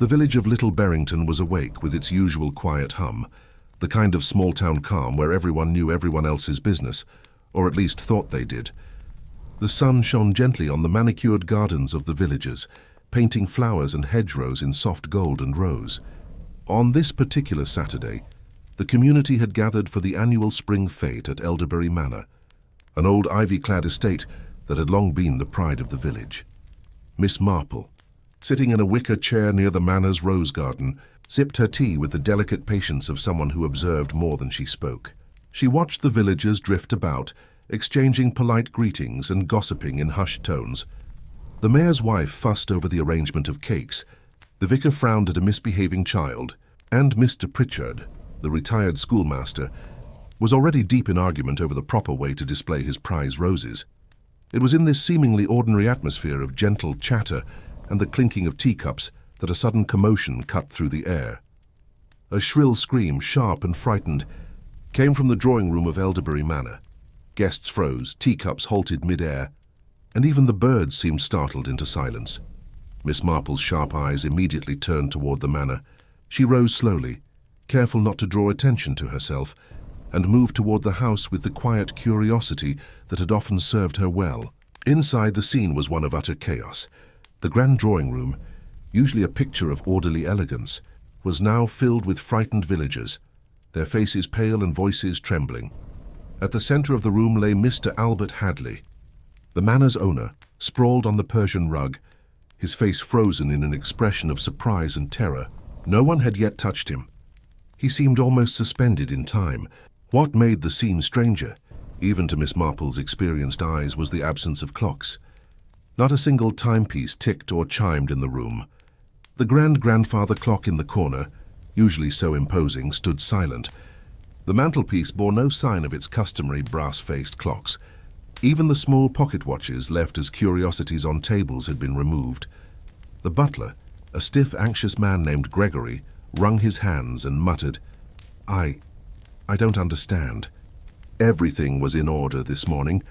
The village of Little Barrington was awake with its usual quiet hum, the kind of small-town calm where everyone knew everyone else's business, or at least thought they did. The sun shone gently on the manicured gardens of the villagers, painting flowers and hedgerows in soft gold and rose. On this particular Saturday, the community had gathered for the annual spring fete at Elderbury Manor, an old ivy-clad estate that had long been the pride of the village. Miss Marple, sitting in a wicker chair near the manor's rose garden, sipped her tea with the delicate patience of someone who observed more than she spoke. She watched the villagers drift about, exchanging polite greetings and gossiping in hushed tones. The mayor's wife fussed over the arrangement of cakes, the vicar frowned at a misbehaving child, and Mr. Pritchard, the retired schoolmaster, was already deep in argument over the proper way to display his prize roses. It was in this seemingly ordinary atmosphere of gentle chatter and the clinking of teacups that a sudden commotion cut through the air. A shrill scream, sharp and frightened, came from the drawing room of Elderbury Manor. Guests froze, teacups halted mid-air, and even the birds seemed startled into silence. Miss Marple's sharp eyes immediately turned toward the manor. She rose slowly, careful not to draw attention to herself, and moved toward the house with the quiet curiosity that had often served her well. Inside, the scene was one of utter chaos. The grand drawing room, usually a picture of orderly elegance, was now filled with frightened villagers, their faces pale and voices trembling. At the center of the room lay Mr. Albert Hadley, the manor's owner, sprawled on the Persian rug, his face frozen in an expression of surprise and terror. No one had yet touched him. He seemed almost suspended in time. What made the scene stranger, even to Miss Marple's experienced eyes, was the absence of clocks. Not a single timepiece ticked or chimed in the room. The grand-grandfather clock in the corner, usually so imposing, stood silent. The mantelpiece bore no sign of its customary brass-faced clocks. Even the small pocket watches left as curiosities on tables had been removed. The butler, a stiff, anxious man named Gregory, wrung his hands and muttered, I don't understand. Everything was in order this morning.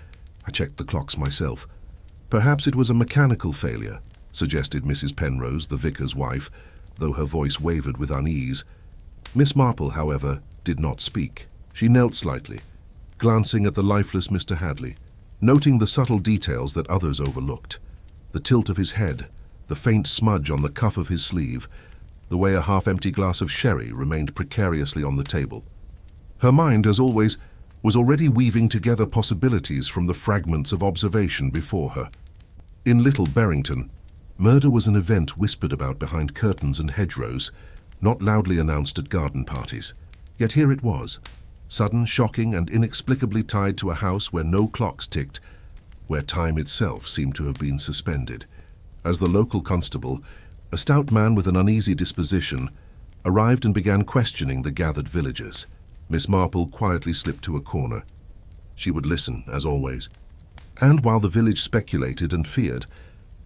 I checked the clocks myself. Perhaps it was a mechanical failure, suggested Mrs. Penrose, the vicar's wife, though her voice wavered with unease. Miss Marple, however, did not speak. She knelt slightly, glancing at the lifeless Mr. Hadley, noting the subtle details that others overlooked. The tilt of his head, the faint smudge on the cuff of his sleeve, the way a half-empty glass of sherry remained precariously on the table. Her mind, as always, was already weaving together possibilities from the fragments of observation before her. In Little Barrington, murder was an event whispered about behind curtains and hedgerows, not loudly announced at garden parties. Yet here it was, sudden, shocking, and inexplicably tied to a house where no clocks ticked, where time itself seemed to have been suspended. As the local constable, a stout man with an uneasy disposition, arrived and began questioning the gathered villagers, Miss Marple quietly slipped to a corner. She would listen, as always. And while the village speculated and feared,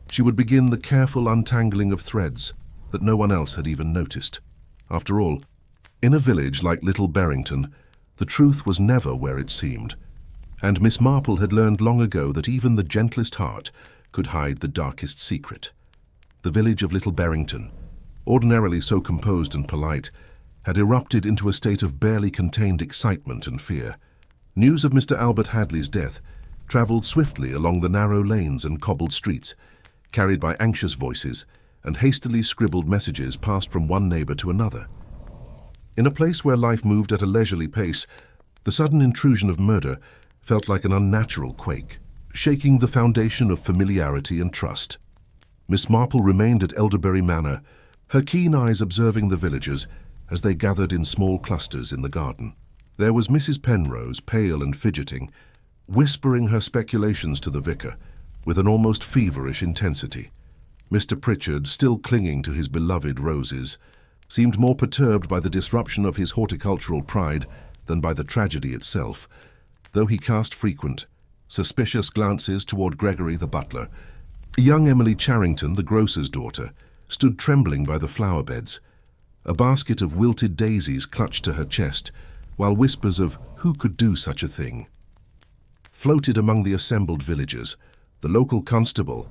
she would begin the careful untangling of threads that no one else had even noticed. After all, in a village like Little Barrington, the truth was never where it seemed, and Miss Marple had learned long ago that even the gentlest heart could hide the darkest secret. The village of Little Barrington, ordinarily so composed and polite, had erupted into a state of barely contained excitement and fear. News of Mr. Albert Hadley's death travelled swiftly along the narrow lanes and cobbled streets, carried by anxious voices and hastily scribbled messages passed from one neighbour to another. In a place where life moved at a leisurely pace, the sudden intrusion of murder felt like an unnatural quake, shaking the foundation of familiarity and trust. Miss Marple remained at Elderbury Manor, her keen eyes observing the villagers as they gathered in small clusters in the garden. There was Mrs. Penrose, pale and fidgeting, whispering her speculations to the vicar with an almost feverish intensity. Mr. Pritchard, still clinging to his beloved roses, seemed more perturbed by the disruption of his horticultural pride than by the tragedy itself, though he cast frequent, suspicious glances toward Gregory the butler. Young Emily Charrington, the grocer's daughter, stood trembling by the flower beds. A basket of wilted daisies clutched to her chest, while whispers of "who could do such a thing" floated among the assembled villagers. The local constable,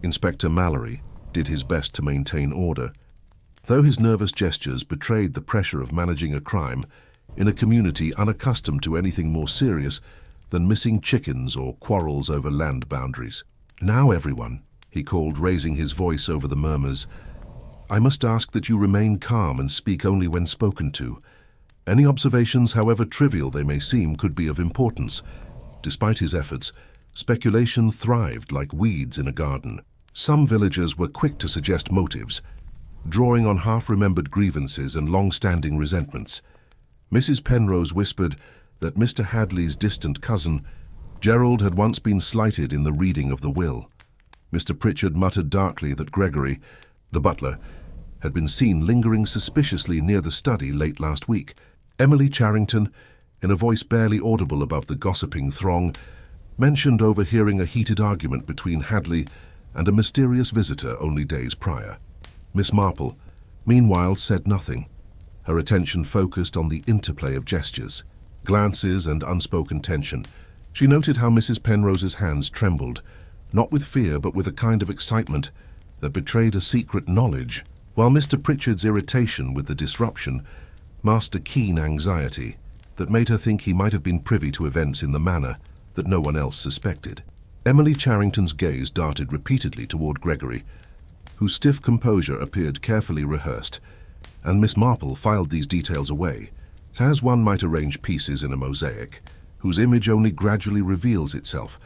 Inspector Mallory, did his best to maintain order. though his nervous gestures betrayed the pressure of managing a crime in a community unaccustomed to anything more serious than missing chickens or quarrels over land boundaries. "Now, everyone," he called, raising his voice over the murmurs, "I must ask that you remain calm and speak only when spoken to. Any observations, however trivial they may seem, could be of importance." Despite his efforts, speculation thrived like weeds in a garden. Some villagers were quick to suggest motives, drawing on half-remembered grievances and long-standing resentments. Mrs. Penrose whispered that Mr. Hadley's distant cousin, Gerald, had once been slighted in the reading of the will. Mr. Pritchard muttered darkly that Gregory, the butler, had been seen lingering suspiciously near the study late last week. Emily Charrington, in a voice barely audible above the gossiping throng, mentioned overhearing a heated argument between Hadley and a mysterious visitor only days prior. Miss Marple, meanwhile, said nothing, her attention focused on the interplay of gestures, glances and unspoken tension. She noted how Mrs. Penrose's hands trembled, not with fear but with a kind of excitement that betrayed a secret knowledge, while Mr. Pritchard's irritation with the disruption masked a keen anxiety that made her think he might have been privy to events in the manner that no one else suspected. Emily Charrington's gaze darted repeatedly toward Gregory, whose stiff composure appeared carefully rehearsed, and Miss Marple filed these details away, as one might arrange pieces in a mosaic, whose image only gradually reveals itself.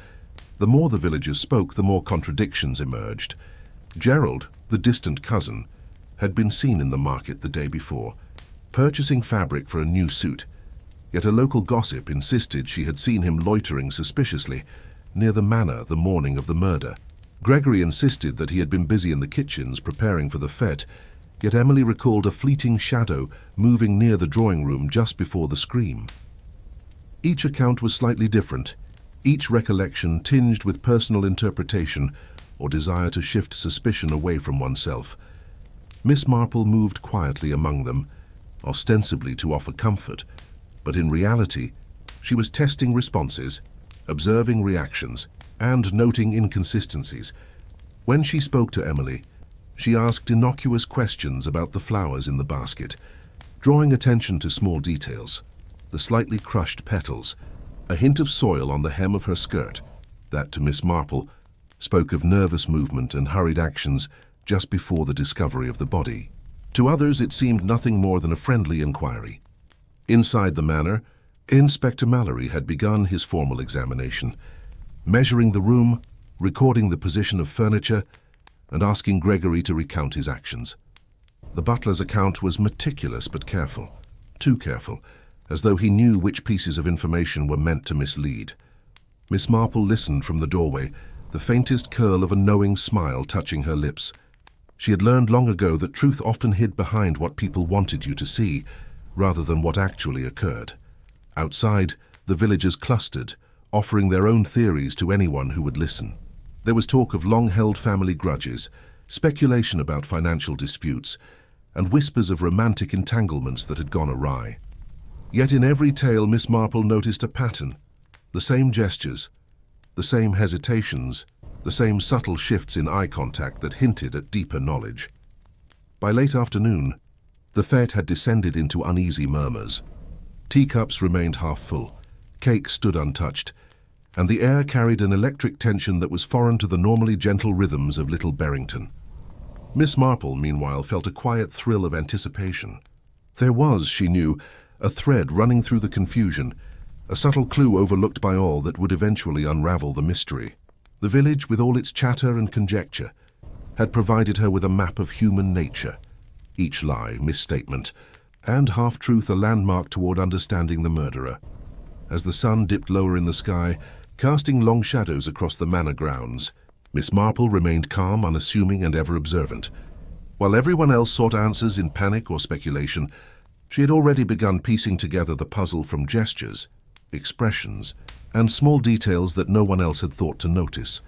The more the villagers spoke, the more contradictions emerged. Gerald, the distant cousin, had been seen in the market the day before, purchasing fabric for a new suit, yet a local gossip insisted she had seen him loitering suspiciously near the manor the morning of the murder. Gregory insisted that he had been busy in the kitchens preparing for the fete, yet Emily recalled a fleeting shadow moving near the drawing room just before the scream. Each account was slightly different, each recollection tinged with personal interpretation or desire to shift suspicion away from oneself. Miss Marple moved quietly among them, ostensibly to offer comfort, but in reality she was testing responses, observing reactions, and noting inconsistencies. When she spoke to Emily, she asked innocuous questions about the flowers in the basket, drawing attention to small details, the slightly crushed petals, a hint of soil on the hem of her skirt, that to Miss Marple spoke of nervous movement and hurried actions just before the discovery of the body. To others it seemed nothing more than a friendly inquiry. Inside the manor, Inspector Mallory had begun his formal examination, measuring the room, recording the position of furniture, and asking Gregory to recount his actions. The butler's account was meticulous but careful, too careful, as though he knew which pieces of information were meant to mislead. Miss Marple listened from the doorway, the faintest curl of a knowing smile touching her lips. She had learned long ago that truth often hid behind what people wanted you to see, rather than what actually occurred. Outside, the villagers clustered, offering their own theories to anyone who would listen. There was talk of long-held family grudges, speculation about financial disputes, and whispers of romantic entanglements that had gone awry. Yet in every tale Miss Marple noticed a pattern, the same gestures, the same hesitations, the same subtle shifts in eye contact that hinted at deeper knowledge. By late afternoon, the fete had descended into uneasy murmurs. Teacups remained half full, cake stood untouched, and the air carried an electric tension that was foreign to the normally gentle rhythms of Little Berrington. Miss Marple, meanwhile, felt a quiet thrill of anticipation. There was, she knew, a thread running through the confusion, a subtle clue overlooked by all that would eventually unravel the mystery. The village, with all its chatter and conjecture, had provided her with a map of human nature, each lie, misstatement, and half-truth a landmark toward understanding the murderer. As the sun dipped lower in the sky, casting long shadows across the manor grounds, Miss Marple remained calm, unassuming, and ever-observant. While everyone else sought answers in panic or speculation, she had already begun piecing together the puzzle from gestures, expressions, and small details that no one else had thought to notice.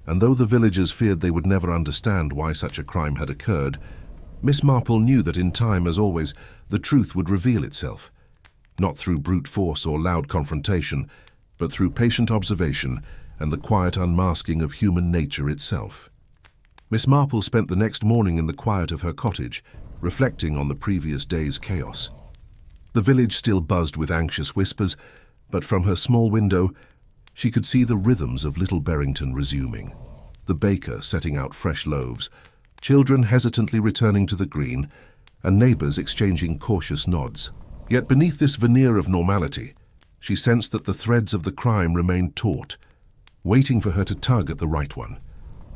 And though the villagers feared they would never understand why such a crime had occurred, Miss Marple knew that in time, as always, the truth would reveal itself, not through brute force or loud confrontation, but through patient observation and the quiet unmasking of human nature itself. Miss Marple spent the next morning in the quiet of her cottage, reflecting on the previous day's chaos. The village still buzzed with anxious whispers, but from her small window, she could see the rhythms of Little Berrington resuming. The baker setting out fresh loaves, children hesitantly returning to the green, and neighbors exchanging cautious nods. Yet beneath this veneer of normality, she sensed that the threads of the crime remained taut, waiting for her to tug at the right one.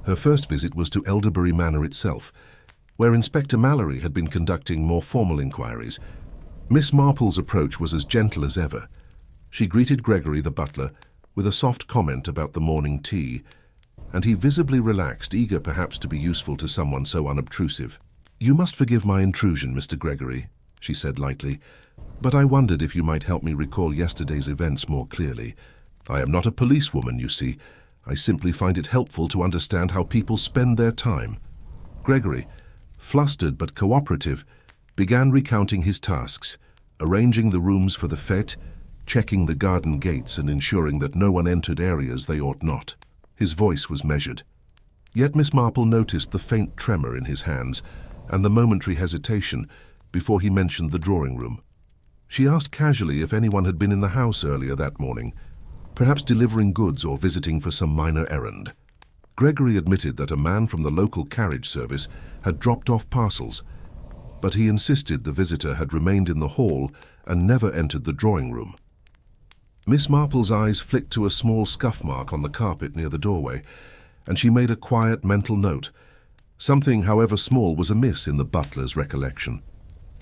Her first visit was to Elderbury Manor itself, where Inspector Mallory had been conducting more formal inquiries. Miss Marple's approach was as gentle as ever. She greeted Gregory, the butler, with a soft comment about the morning tea, and he visibly relaxed, eager perhaps to be useful to someone so unobtrusive. "You must forgive my intrusion, Mr. Gregory," she said lightly, "but I wondered if you might help me recall yesterday's events more clearly. I am not a policewoman, you see. I simply find it helpful to understand how people spend their time." Gregory, flustered but cooperative, began recounting his tasks, arranging the rooms for the fete, checking the garden gates and ensuring that no one entered areas they ought not. His voice was measured. Yet Miss Marple noticed the faint tremor in his hands and the momentary hesitation before he mentioned the drawing room. She asked casually if anyone had been in the house earlier that morning, perhaps delivering goods or visiting for some minor errand. Gregory admitted that a man from the local carriage service had dropped off parcels, but he insisted the visitor had remained in the hall and never entered the drawing room. Miss Marple's eyes flicked to a small scuff mark on the carpet near the doorway, and she made a quiet mental note. Something, however small, was amiss in the butler's recollection.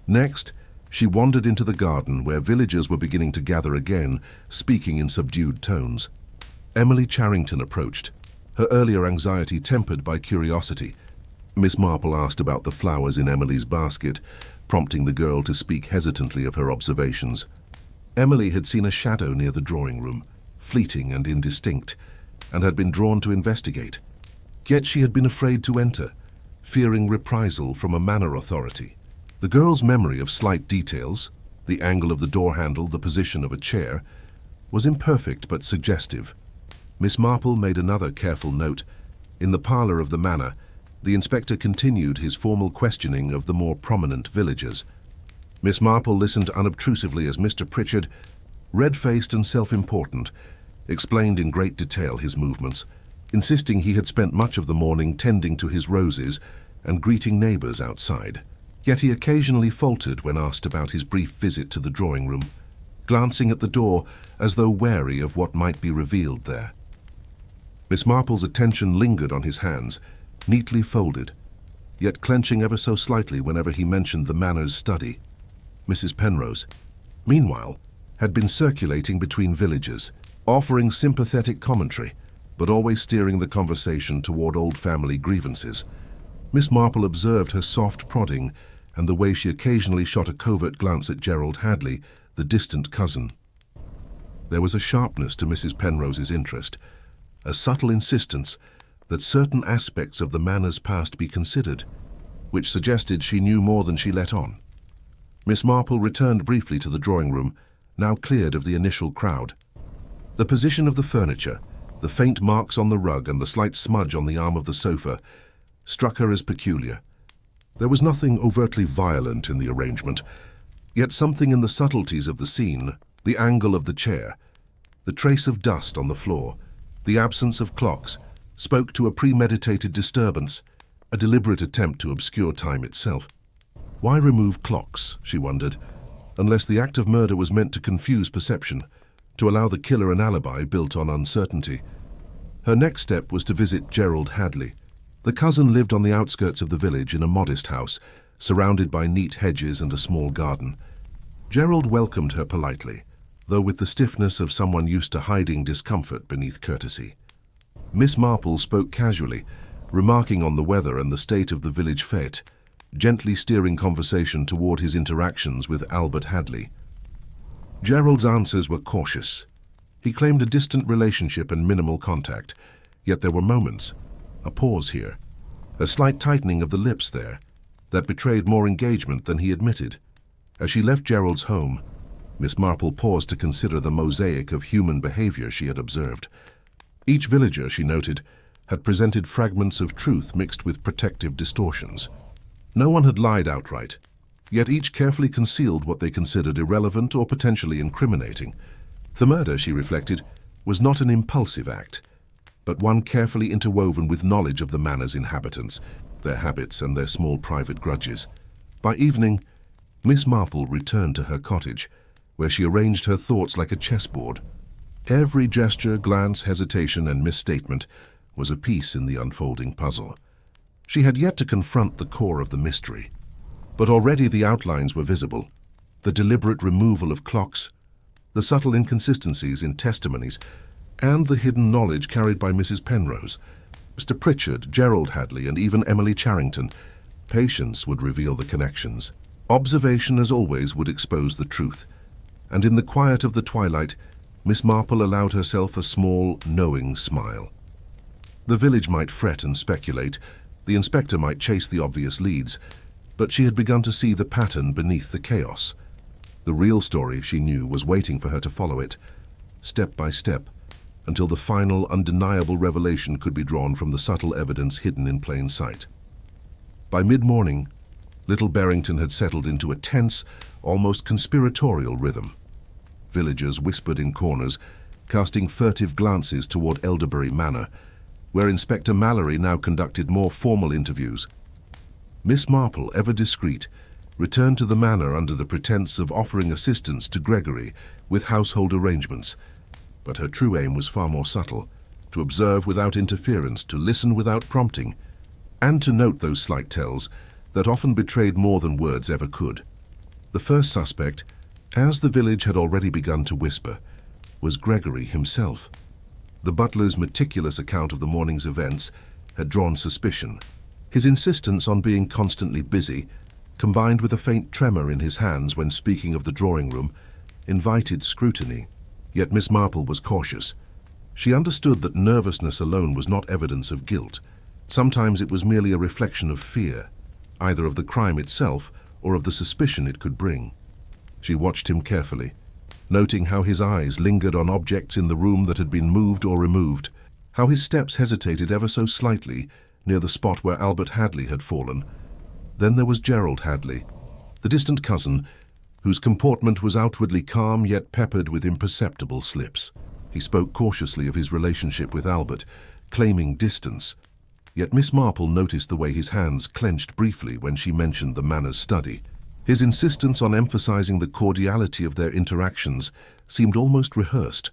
Next, she wandered into the garden where villagers were beginning to gather again, speaking in subdued tones. Emily Charrington approached, her earlier anxiety tempered by curiosity. Miss Marple asked about the flowers in Emily's basket, prompting the girl to speak hesitantly of her observations. Emily had seen a shadow near the drawing room, fleeting and indistinct, and had been drawn to investigate. Yet she had been afraid to enter, fearing reprisal from a manor authority. The girl's memory of slight details, the angle of the door handle, the position of a chair, was imperfect but suggestive. Miss Marple made another careful note. In the parlor of the manor, the inspector continued his formal questioning of the more prominent villagers. Miss Marple listened unobtrusively as Mr. Pritchard, red-faced and self-important, explained in great detail his movements, insisting he had spent much of the morning tending to his roses and greeting neighbors outside. Yet he occasionally faltered when asked about his brief visit to the drawing room, glancing at the door as though wary of what might be revealed there. Miss Marple's attention lingered on his hands, neatly folded, yet clenching ever so slightly whenever he mentioned the manor's study. Mrs. Penrose, meanwhile, had been circulating between villagers, offering sympathetic commentary, but always steering the conversation toward old family grievances. Miss Marple observed her soft prodding and the way she occasionally shot a covert glance at Gerald Hadley, the distant cousin. There was a sharpness to Mrs. Penrose's interest, a subtle insistence that certain aspects of the manor's past be considered, which suggested she knew more than she let on. Miss Marple returned briefly to the drawing room, now cleared of the initial crowd. The position of the furniture, the faint marks on the rug and the slight smudge on the arm of the sofa, struck her as peculiar. There was nothing overtly violent in the arrangement, yet something in the subtleties of the scene, the angle of the chair, the trace of dust on the floor, the absence of clocks, spoke to a premeditated disturbance, a deliberate attempt to obscure time itself. Why remove clocks, she wondered, unless the act of murder was meant to confuse perception, to allow the killer an alibi built on uncertainty? Her next step was to visit Gerald Hadley. The cousin lived on the outskirts of the village in a modest house, surrounded by neat hedges and a small garden. Gerald welcomed her politely, though with the stiffness of someone used to hiding discomfort beneath courtesy. Miss Marple spoke casually, remarking on the weather and the state of the village fete, gently steering conversation toward his interactions with Albert Hadley. Gerald's answers were cautious. He claimed a distant relationship and minimal contact, yet there were moments, a pause here, a slight tightening of the lips there, that betrayed more engagement than he admitted. As she left Gerald's home, Miss Marple paused to consider the mosaic of human behavior she had observed. Each villager, she noted, had presented fragments of truth mixed with protective distortions. No one had lied outright, yet each carefully concealed what they considered irrelevant or potentially incriminating. The murder, she reflected, was not an impulsive act, but one carefully interwoven with knowledge of the manor's inhabitants, their habits and their small private grudges. By evening, Miss Marple returned to her cottage, where she arranged her thoughts like a chessboard. Every gesture, glance, hesitation, and misstatement was a piece in the unfolding puzzle. She had yet to confront the core of the mystery, but already the outlines were visible: the deliberate removal of clocks, the subtle inconsistencies in testimonies, and the hidden knowledge carried by Mrs. Penrose, Mr. Pritchard, Gerald Hadley, and even Emily Charrington. Patience would reveal the connections. Observation, as always, would expose the truth. And in the quiet of the twilight, Miss Marple allowed herself a small, knowing smile. The village might fret and speculate, the inspector might chase the obvious leads, but she had begun to see the pattern beneath the chaos. The real story, she knew, was waiting for her to follow it, step by step, until the final, undeniable revelation could be drawn from the subtle evidence hidden in plain sight. By mid-morning, Little Barrington had settled into a tense, almost conspiratorial rhythm. Villagers whispered in corners, casting furtive glances toward Elderbury Manor, where Inspector Mallory now conducted more formal interviews. Miss Marple, ever discreet, returned to the manor under the pretense of offering assistance to Gregory with household arrangements, but her true aim was far more subtle: to observe without interference, to listen without prompting, and to note those slight tells that often betrayed more than words ever could. The first suspect, as the village had already begun to whisper, was Gregory himself. The butler's meticulous account of the morning's events had drawn suspicion. His insistence on being constantly busy, combined with a faint tremor in his hands when speaking of the drawing room, invited scrutiny. Yet Miss Marple was cautious. She understood that nervousness alone was not evidence of guilt. Sometimes it was merely a reflection of fear, either of the crime itself or of the suspicion it could bring. She watched him carefully, noting how his eyes lingered on objects in the room that had been moved or removed, how his steps hesitated ever so slightly near the spot where Albert Hadley had fallen. Then there was Gerald Hadley, the distant cousin, whose comportment was outwardly calm yet peppered with imperceptible slips. He spoke cautiously of his relationship with Albert, claiming distance. Yet Miss Marple noticed the way his hands clenched briefly when she mentioned the manor's study. His insistence on emphasizing the cordiality of their interactions seemed almost rehearsed,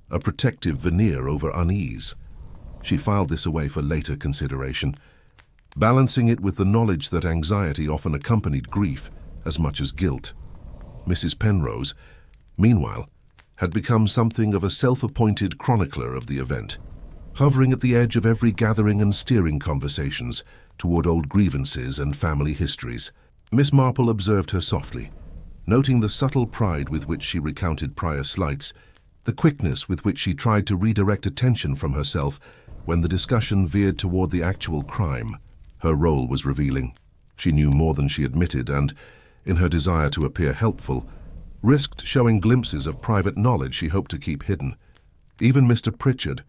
a protective veneer over unease. She filed this away for later consideration, balancing it with the knowledge that anxiety often accompanied grief as much as guilt. Mrs. Penrose, meanwhile, had become something of a self-appointed chronicler of the event, hovering at the edge of every gathering and steering conversations toward old grievances and family histories. Miss Marple observed her softly, noting the subtle pride with which she recounted prior slights, the quickness with which she tried to redirect attention from herself when the discussion veered toward the actual crime. Her role was revealing. She knew more than she admitted and, in her desire to appear helpful, risked showing glimpses of private knowledge she hoped to keep hidden. Even Mr. Pritchard,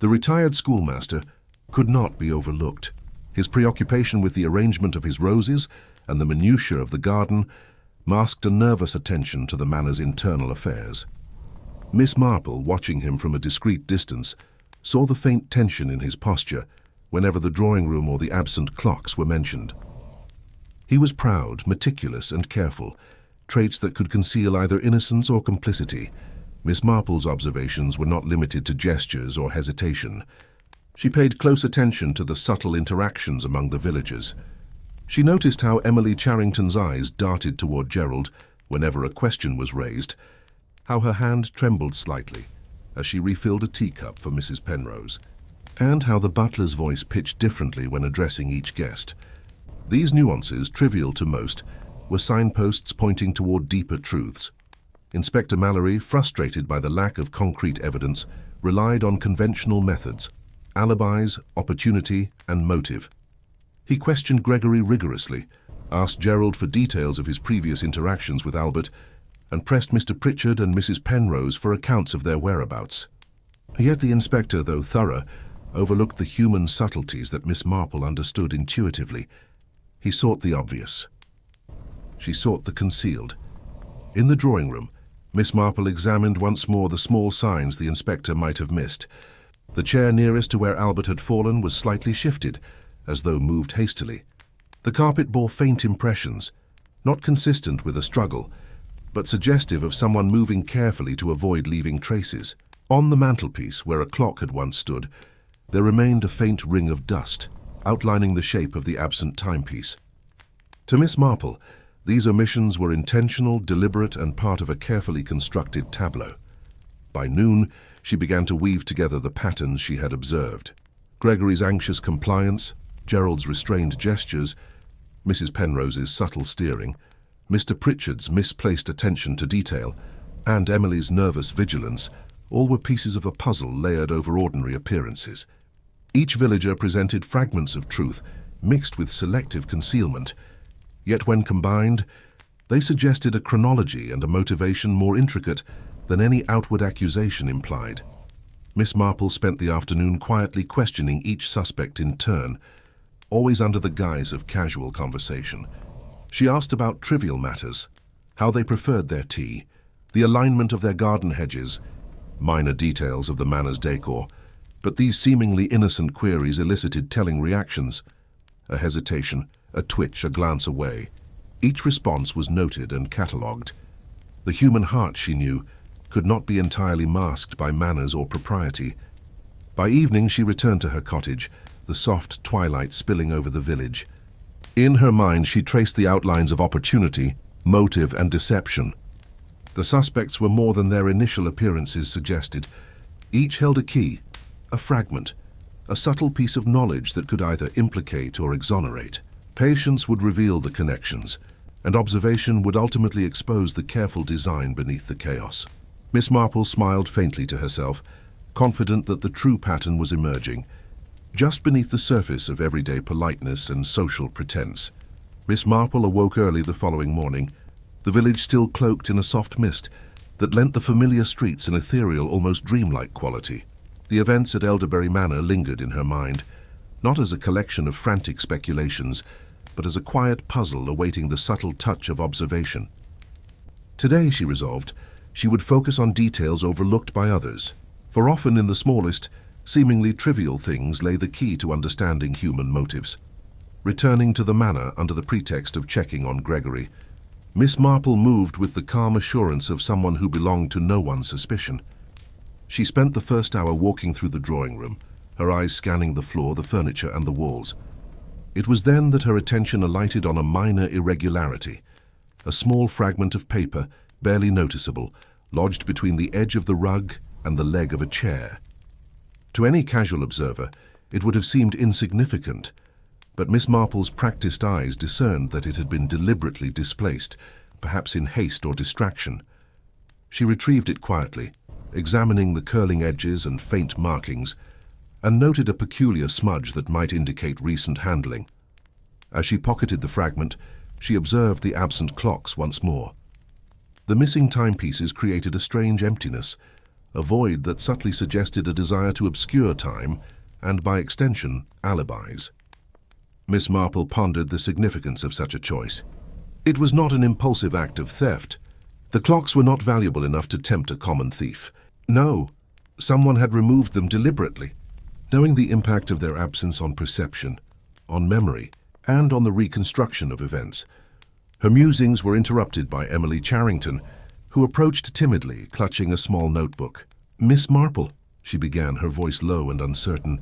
the retired schoolmaster, could not be overlooked. His preoccupation with the arrangement of his roses and the minutiae of the garden masked a nervous attention to the manor's internal affairs. Miss Marple, watching him from a discreet distance, saw the faint tension in his posture whenever the drawing-room or the absent clocks were mentioned. He was proud, meticulous, and careful, traits that could conceal either innocence or complicity. Miss Marple's observations were not limited to gestures or hesitation. She paid close attention to the subtle interactions among the villagers. She noticed how Emily Charrington's eyes darted toward Gerald whenever a question was raised, how her hand trembled slightly as she refilled a teacup for Mrs. Penrose, and how the butler's voice pitched differently when addressing each guest. These nuances, trivial to most, were signposts pointing toward deeper truths. Inspector Mallory, frustrated by the lack of concrete evidence, relied on conventional methods: alibis, opportunity, and motive. He questioned Gregory rigorously, asked Gerald for details of his previous interactions with Albert, and pressed Mr. Pritchard and Mrs. Penrose for accounts of their whereabouts. Yet the inspector, though thorough, overlooked the human subtleties that Miss Marple understood intuitively. He sought the obvious. She sought the concealed. In the drawing room, Miss Marple examined once more the small signs the inspector might have missed. The chair nearest to where Albert had fallen was slightly shifted, as though moved hastily. The carpet bore faint impressions, not consistent with a struggle, but suggestive of someone moving carefully to avoid leaving traces. On the mantelpiece, where a clock had once stood, there remained a faint ring of dust, outlining the shape of the absent timepiece. To Miss Marple, these omissions were intentional, deliberate, and part of a carefully constructed tableau. By noon, she began to weave together the patterns she had observed. Gregory's anxious compliance, Gerald's restrained gestures, Mrs. Penrose's subtle steering, Mr. Pritchard's misplaced attention to detail, and Emily's nervous vigilance, all were pieces of a puzzle layered over ordinary appearances. Each villager presented fragments of truth, mixed with selective concealment. Yet when combined, they suggested a chronology and a motivation more intricate than any outward accusation implied. Miss Marple spent the afternoon quietly questioning each suspect in turn, always under the guise of casual conversation. She asked about trivial matters, how they preferred their tea, the alignment of their garden hedges, minor details of the manor's decor, but these seemingly innocent queries elicited telling reactions. A hesitation, a twitch, a glance away. Each response was noted and catalogued. The human heart, she knew, could not be entirely masked by manners or propriety. By evening she returned to her cottage, the soft twilight spilling over the village. In her mind she traced the outlines of opportunity, motive, and deception. The suspects were more than their initial appearances suggested. Each held a key, a fragment, a subtle piece of knowledge that could either implicate or exonerate. Patience would reveal the connections, and observation would ultimately expose the careful design beneath the chaos. Miss Marple smiled faintly to herself, confident that the true pattern was emerging, just beneath the surface of everyday politeness and social pretense. Miss Marple awoke early the following morning, the village still cloaked in a soft mist that lent the familiar streets an ethereal, almost dreamlike quality. The events at Elderberry Manor lingered in her mind, not as a collection of frantic speculations, but as a quiet puzzle awaiting the subtle touch of observation. Today, she resolved, she would focus on details overlooked by others, for often in the smallest, seemingly trivial things lay the key to understanding human motives. Returning to the manor under the pretext of checking on Gregory, Miss Marple moved with the calm assurance of someone who belonged to no one's suspicion. She spent the first hour walking through the drawing room, her eyes scanning the floor, the furniture, and the walls. It was then that her attention alighted on a minor irregularity, a small fragment of paper, barely noticeable, lodged between the edge of the rug and the leg of a chair. To any casual observer, it would have seemed insignificant, but Miss Marple's practiced eyes discerned that it had been deliberately displaced, perhaps in haste or distraction. She retrieved it quietly, examining the curling edges and faint markings, and noted a peculiar smudge that might indicate recent handling. As she pocketed the fragment, she observed the absent clocks once more. The missing timepieces created a strange emptiness, a void that subtly suggested a desire to obscure time, and by extension, alibis. Miss Marple pondered the significance of such a choice. It was not an impulsive act of theft. The clocks were not valuable enough to tempt a common thief. No, someone had removed them deliberately. Knowing the impact of their absence on perception, on memory, and on the reconstruction of events, her musings were interrupted by Emily Charrington, who approached timidly, clutching a small notebook. "Miss Marple," she began, her voice low and uncertain,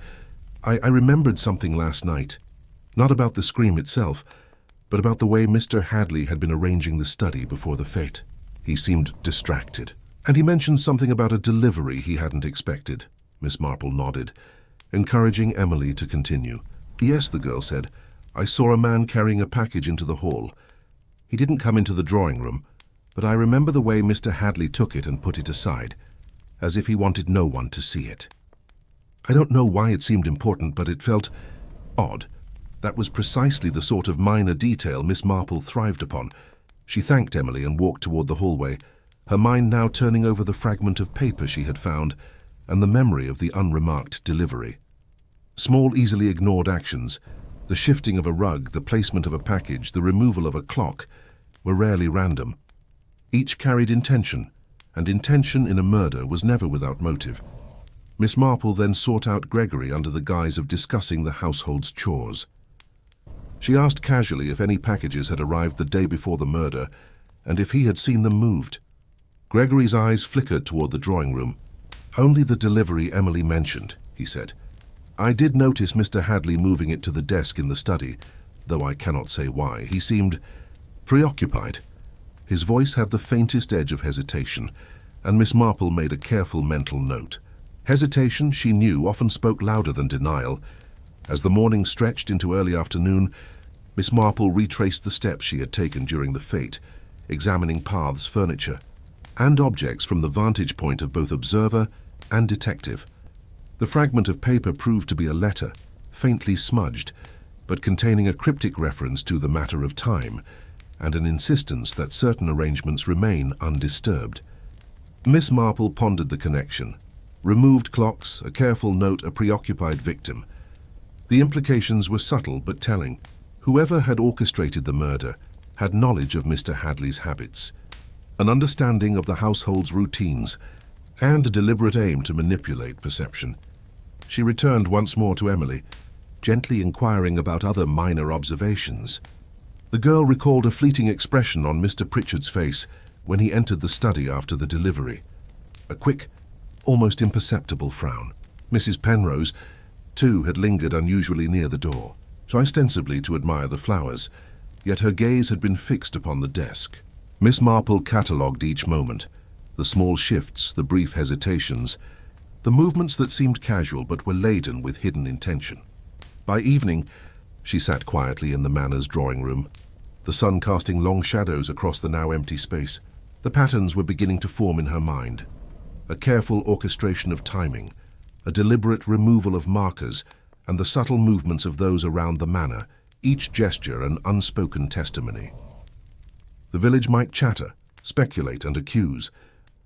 I remembered something last night. Not about the scream itself, but about the way Mr. Hadley had been arranging the study before the fete. He seemed distracted, and he mentioned something about a delivery he hadn't expected." Miss Marple nodded, encouraging Emily to continue. "Yes," the girl said. "I saw a man carrying a package into the hall. He didn't come into the drawing room, but I remember the way Mr. Hadley took it and put it aside, as if he wanted no one to see it. I don't know why it seemed important, but it felt odd. That was precisely the sort of minor detail Miss Marple thrived upon." She thanked Emily and walked toward the hallway, her mind now turning over the fragment of paper she had found and the memory of the unremarked delivery. Small, easily ignored actions, The shifting of a rug, the placement of a package, the removal of a clock were rarely random. Each carried intention, and intention in a murder was never without motive. Miss Marple then sought out Gregory under the guise of discussing the household's chores. She asked casually if any packages had arrived the day before the murder, and if he had seen them moved. Gregory's eyes flickered toward the drawing room. "Only the delivery Emily mentioned," he said. "I did notice Mr. Hadley moving it to the desk in the study, though I cannot say why. He seemed preoccupied." His voice had the faintest edge of hesitation, and Miss Marple made a careful mental note. Hesitation, she knew, often spoke louder than denial. As the morning stretched into early afternoon, Miss Marple retraced the steps she had taken during the fete, examining paths, furniture, and objects from the vantage point of both observer and detective. The fragment of paper proved to be a letter, faintly smudged, but containing a cryptic reference to the matter of time, and an insistence that certain arrangements remain undisturbed. Miss Marple pondered the connection. Removed clocks, a careful note, a preoccupied victim. The implications were subtle but telling. Whoever had orchestrated the murder had knowledge of Mr. Hadley's habits, an understanding of the household's routines, and a deliberate aim to manipulate perception. She returned once more to Emily, gently inquiring about other minor observations. The girl recalled a fleeting expression on Mr. Pritchard's face when he entered the study after the delivery. A quick, almost imperceptible frown. Mrs. Penrose, too, had lingered unusually near the door, ostensibly to admire the flowers, yet her gaze had been fixed upon the desk. Miss Marple catalogued each moment, the small shifts, the brief hesitations, the movements that seemed casual but were laden with hidden intention. By evening, she sat quietly in the Manor's drawing room, the sun casting long shadows across the now empty space. The patterns were beginning to form in her mind. A careful orchestration of timing, a deliberate removal of markers, and the subtle movements of those around the Manor, each gesture an unspoken testimony. The village might chatter, speculate, and accuse,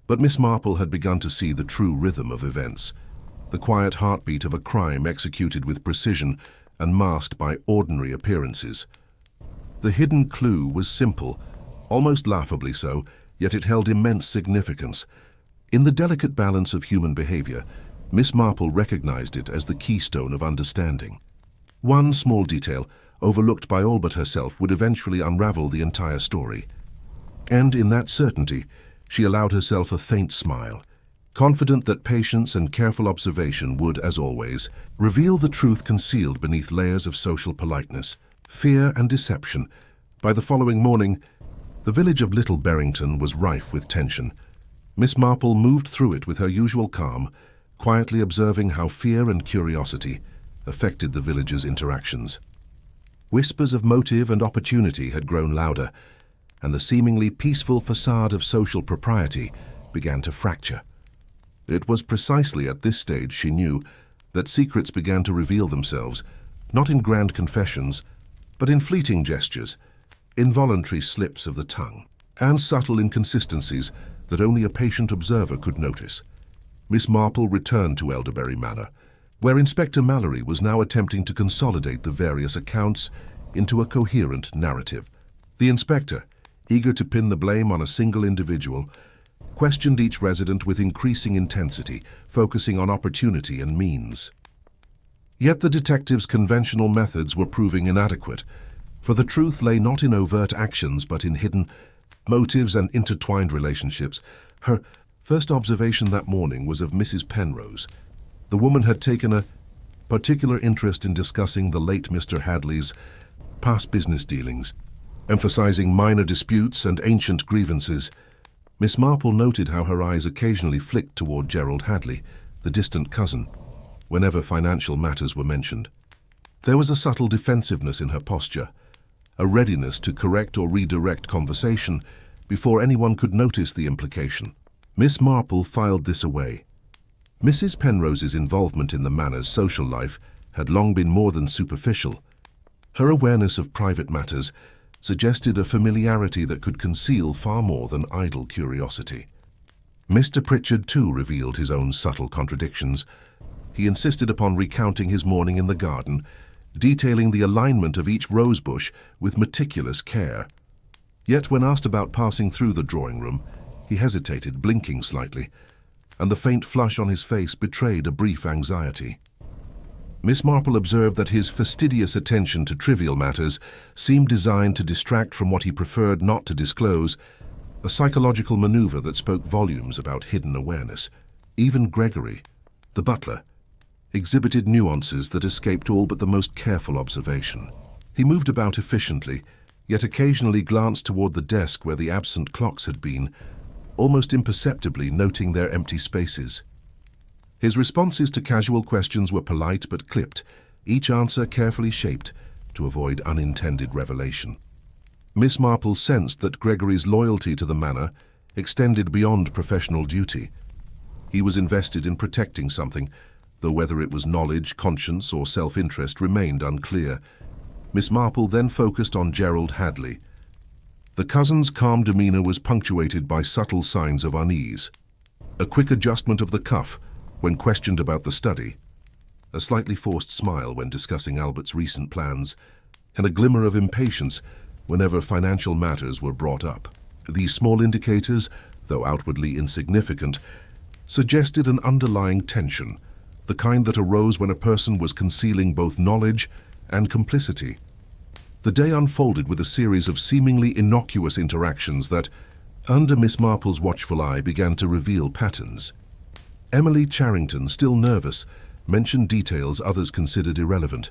but Miss Marple had begun to see the true rhythm of events, the quiet heartbeat of a crime executed with precision and masked by ordinary appearances. The hidden clue was simple, almost laughably so, yet it held immense significance. In the delicate balance of human behavior, Miss Marple recognized it as the keystone of understanding. One small detail, overlooked by all but herself, would eventually unravel the entire story. And in that certainty, she allowed herself a faint smile, confident that patience and careful observation would, as always, reveal the truth concealed beneath layers of social politeness, fear, and deception. By the following morning, the village of Little Berrington was rife with tension. Miss Marple moved through it with her usual calm, quietly observing how fear and curiosity affected the villagers' interactions. Whispers of motive and opportunity had grown louder, and the seemingly peaceful facade of social propriety began to fracture. It was precisely at this stage, she knew, that secrets began to reveal themselves, not in grand confessions, but in fleeting gestures, involuntary slips of the tongue, and subtle inconsistencies that only a patient observer could notice. Miss Marple returned to Elderberry Manor, where Inspector Mallory was now attempting to consolidate the various accounts into a coherent narrative. The inspector, eager to pin the blame on a single individual, questioned each resident with increasing intensity, focusing on opportunity and means. Yet the detective's conventional methods were proving inadequate, for the truth lay not in overt actions but in hidden motives and intertwined relationships. Her first observation that morning was of Mrs. Penrose. The woman had taken a particular interest in discussing the late Mr. Hadley's past business dealings, emphasizing minor disputes and ancient grievances. Miss Marple noted how her eyes occasionally flicked toward Gerald Hadley, the distant cousin, whenever financial matters were mentioned. There was a subtle defensiveness in her posture, a readiness to correct or redirect conversation before anyone could notice the implication. Miss Marple filed this away. Mrs. Penrose's involvement in the Manor's social life had long been more than superficial. Her awareness of private matters suggested a familiarity that could conceal far more than idle curiosity. Mr. Pritchard, too, revealed his own subtle contradictions. He insisted upon recounting his morning in the garden, detailing the alignment of each rosebush with meticulous care. Yet when asked about passing through the drawing room, he hesitated, blinking slightly, and the faint flush on his face betrayed a brief anxiety. Miss Marple observed that his fastidious attention to trivial matters seemed designed to distract from what he preferred not to disclose, a psychological maneuver that spoke volumes about hidden awareness. Even Gregory, the butler, exhibited nuances that escaped all but the most careful observation. He moved about efficiently, yet occasionally glanced toward the desk where the absent clocks had been, almost imperceptibly noting their empty spaces. His responses to casual questions were polite but clipped, each answer carefully shaped to avoid unintended revelation. Miss Marple sensed that Gregory's loyalty to the manor extended beyond professional duty. He was invested in protecting something, though whether it was knowledge, conscience, or self-interest remained unclear. Miss Marple then focused on Gerald Hadley. The cousin's calm demeanor was punctuated by subtle signs of unease. A quick adjustment of the cuff when questioned about the study, a slightly forced smile when discussing Albert's recent plans, and a glimmer of impatience whenever financial matters were brought up. These small indicators, though outwardly insignificant, suggested an underlying tension, the kind that arose when a person was concealing both knowledge and complicity. The day unfolded with a series of seemingly innocuous interactions that, under Miss Marple's watchful eye, began to reveal patterns. Emily Charrington, still nervous, mentioned details others considered irrelevant.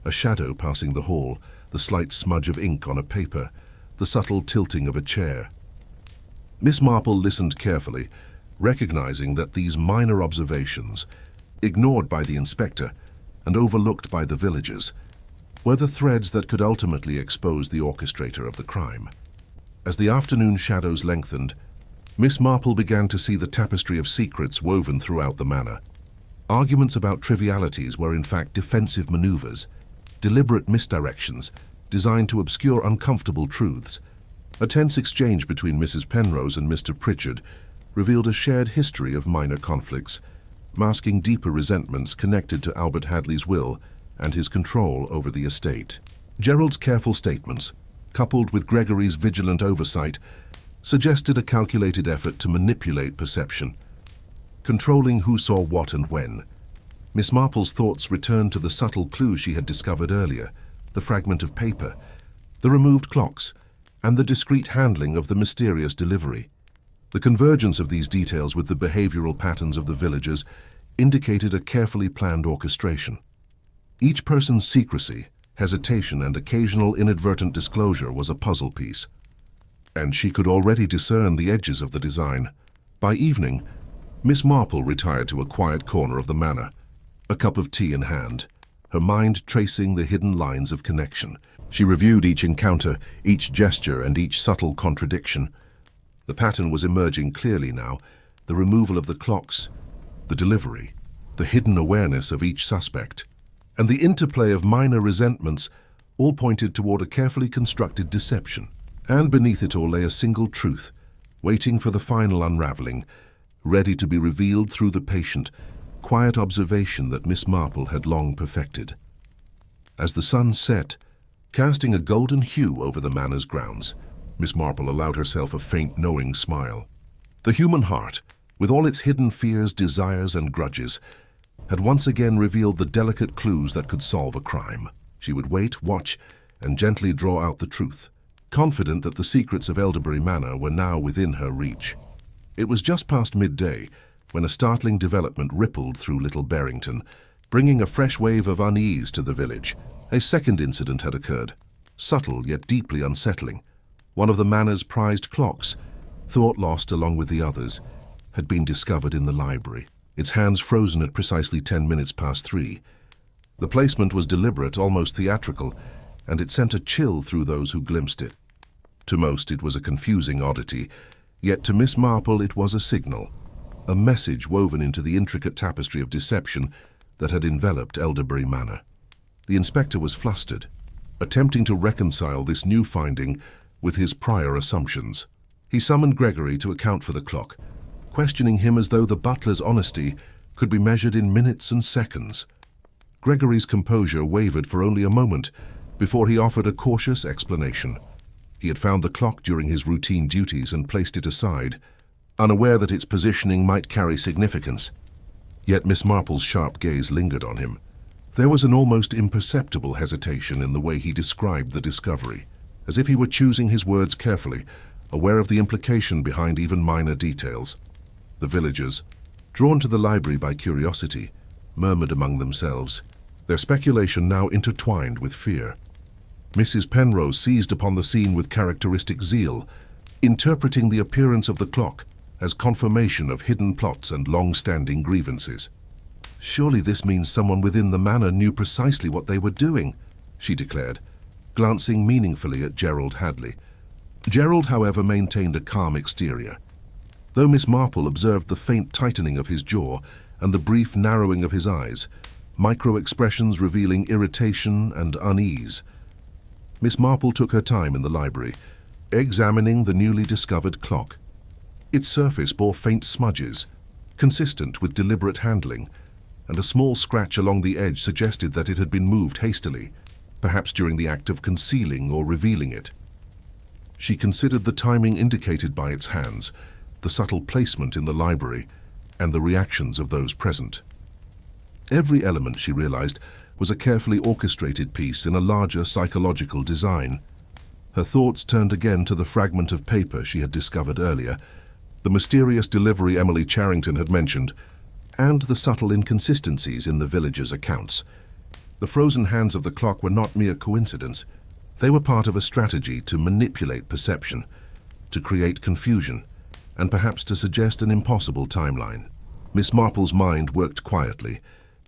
A shadow passing the hall, the slight smudge of ink on a paper, the subtle tilting of a chair. Miss Marple listened carefully, recognizing that these minor observations, ignored by the inspector and overlooked by the villagers, were the threads that could ultimately expose the orchestrator of the crime. As the afternoon shadows lengthened, Miss Marple began to see the tapestry of secrets woven throughout the manor. Arguments about trivialities were in fact defensive maneuvers, deliberate misdirections designed to obscure uncomfortable truths. A tense exchange between Mrs. Penrose and Mr. Pritchard revealed a shared history of minor conflicts, masking deeper resentments connected to Albert Hadley's will and his control over the estate. Gerald's careful statements, coupled with Gregory's vigilant oversight, suggested a calculated effort to manipulate perception, controlling who saw what and when. Miss Marple's thoughts returned to the subtle clue she had discovered earlier, the fragment of paper, the removed clocks, and the discreet handling of the mysterious delivery. The convergence of these details with the behavioral patterns of the villagers indicated a carefully planned orchestration. Each person's secrecy, hesitation, and occasional inadvertent disclosure was a puzzle piece, and she could already discern the edges of the design. By evening, Miss Marple retired to a quiet corner of the manor, a cup of tea in hand, her mind tracing the hidden lines of connection. She reviewed each encounter, each gesture, and each subtle contradiction. The pattern was emerging clearly now, the removal of the clocks, the delivery, the hidden awareness of each suspect, and the interplay of minor resentments all pointed toward a carefully constructed deception. And beneath it all lay a single truth, waiting for the final unraveling, ready to be revealed through the patient, quiet observation that Miss Marple had long perfected. As the sun set, casting a golden hue over the manor's grounds, Miss Marple allowed herself a faint, knowing smile. The human heart, with all its hidden fears, desires, and grudges, had once again revealed the delicate clues that could solve a crime. She would wait, watch, and gently draw out the truth, confident that the secrets of Elderbury Manor were now within her reach. It was just past midday when a startling development rippled through Little Barrington, bringing a fresh wave of unease to the village. A second incident had occurred, subtle yet deeply unsettling. One of the manor's prized clocks, thought lost along with the others, had been discovered in the library, its hands frozen at precisely 10 minutes past 3. The placement was deliberate, almost theatrical, and it sent a chill through those who glimpsed it. To most it was a confusing oddity, yet to Miss Marple it was a signal, a message woven into the intricate tapestry of deception that had enveloped Elderbury Manor. The inspector was flustered, attempting to reconcile this new finding with his prior assumptions. He summoned Gregory to account for the clock, questioning him as though the butler's honesty could be measured in minutes and seconds. Gregory's composure wavered for only a moment before he offered a cautious explanation. He had found the clock during his routine duties and placed it aside, unaware that its positioning might carry significance. Yet Miss Marple's sharp gaze lingered on him. There was an almost imperceptible hesitation in the way he described the discovery, as if he were choosing his words carefully, aware of the implication behind even minor details. The villagers, drawn to the library by curiosity, murmured among themselves, their speculation now intertwined with fear. Mrs. Penrose seized upon the scene with characteristic zeal, interpreting the appearance of the clock as confirmation of hidden plots and long-standing grievances. "Surely this means someone within the manor knew precisely what they were doing," she declared, glancing meaningfully at Gerald Hadley. Gerald, however, maintained a calm exterior. Though Miss Marple observed the faint tightening of his jaw and the brief narrowing of his eyes, micro-expressions revealing irritation and unease. Miss Marple took her time in the library, examining the newly discovered clock. Its surface bore faint smudges, consistent with deliberate handling, and a small scratch along the edge suggested that it had been moved hastily, perhaps during the act of concealing or revealing it. She considered the timing indicated by its hands, the subtle placement in the library, and the reactions of those present. Every element, she realized, was a carefully orchestrated piece in a larger psychological design. Her thoughts turned again to the fragment of paper she had discovered earlier, the mysterious delivery Emily Charrington had mentioned, and the subtle inconsistencies in the villagers' accounts. The frozen hands of the clock were not mere coincidence. They were part of a strategy to manipulate perception, to create confusion, and perhaps to suggest an impossible timeline. Miss Marple's mind worked quietly,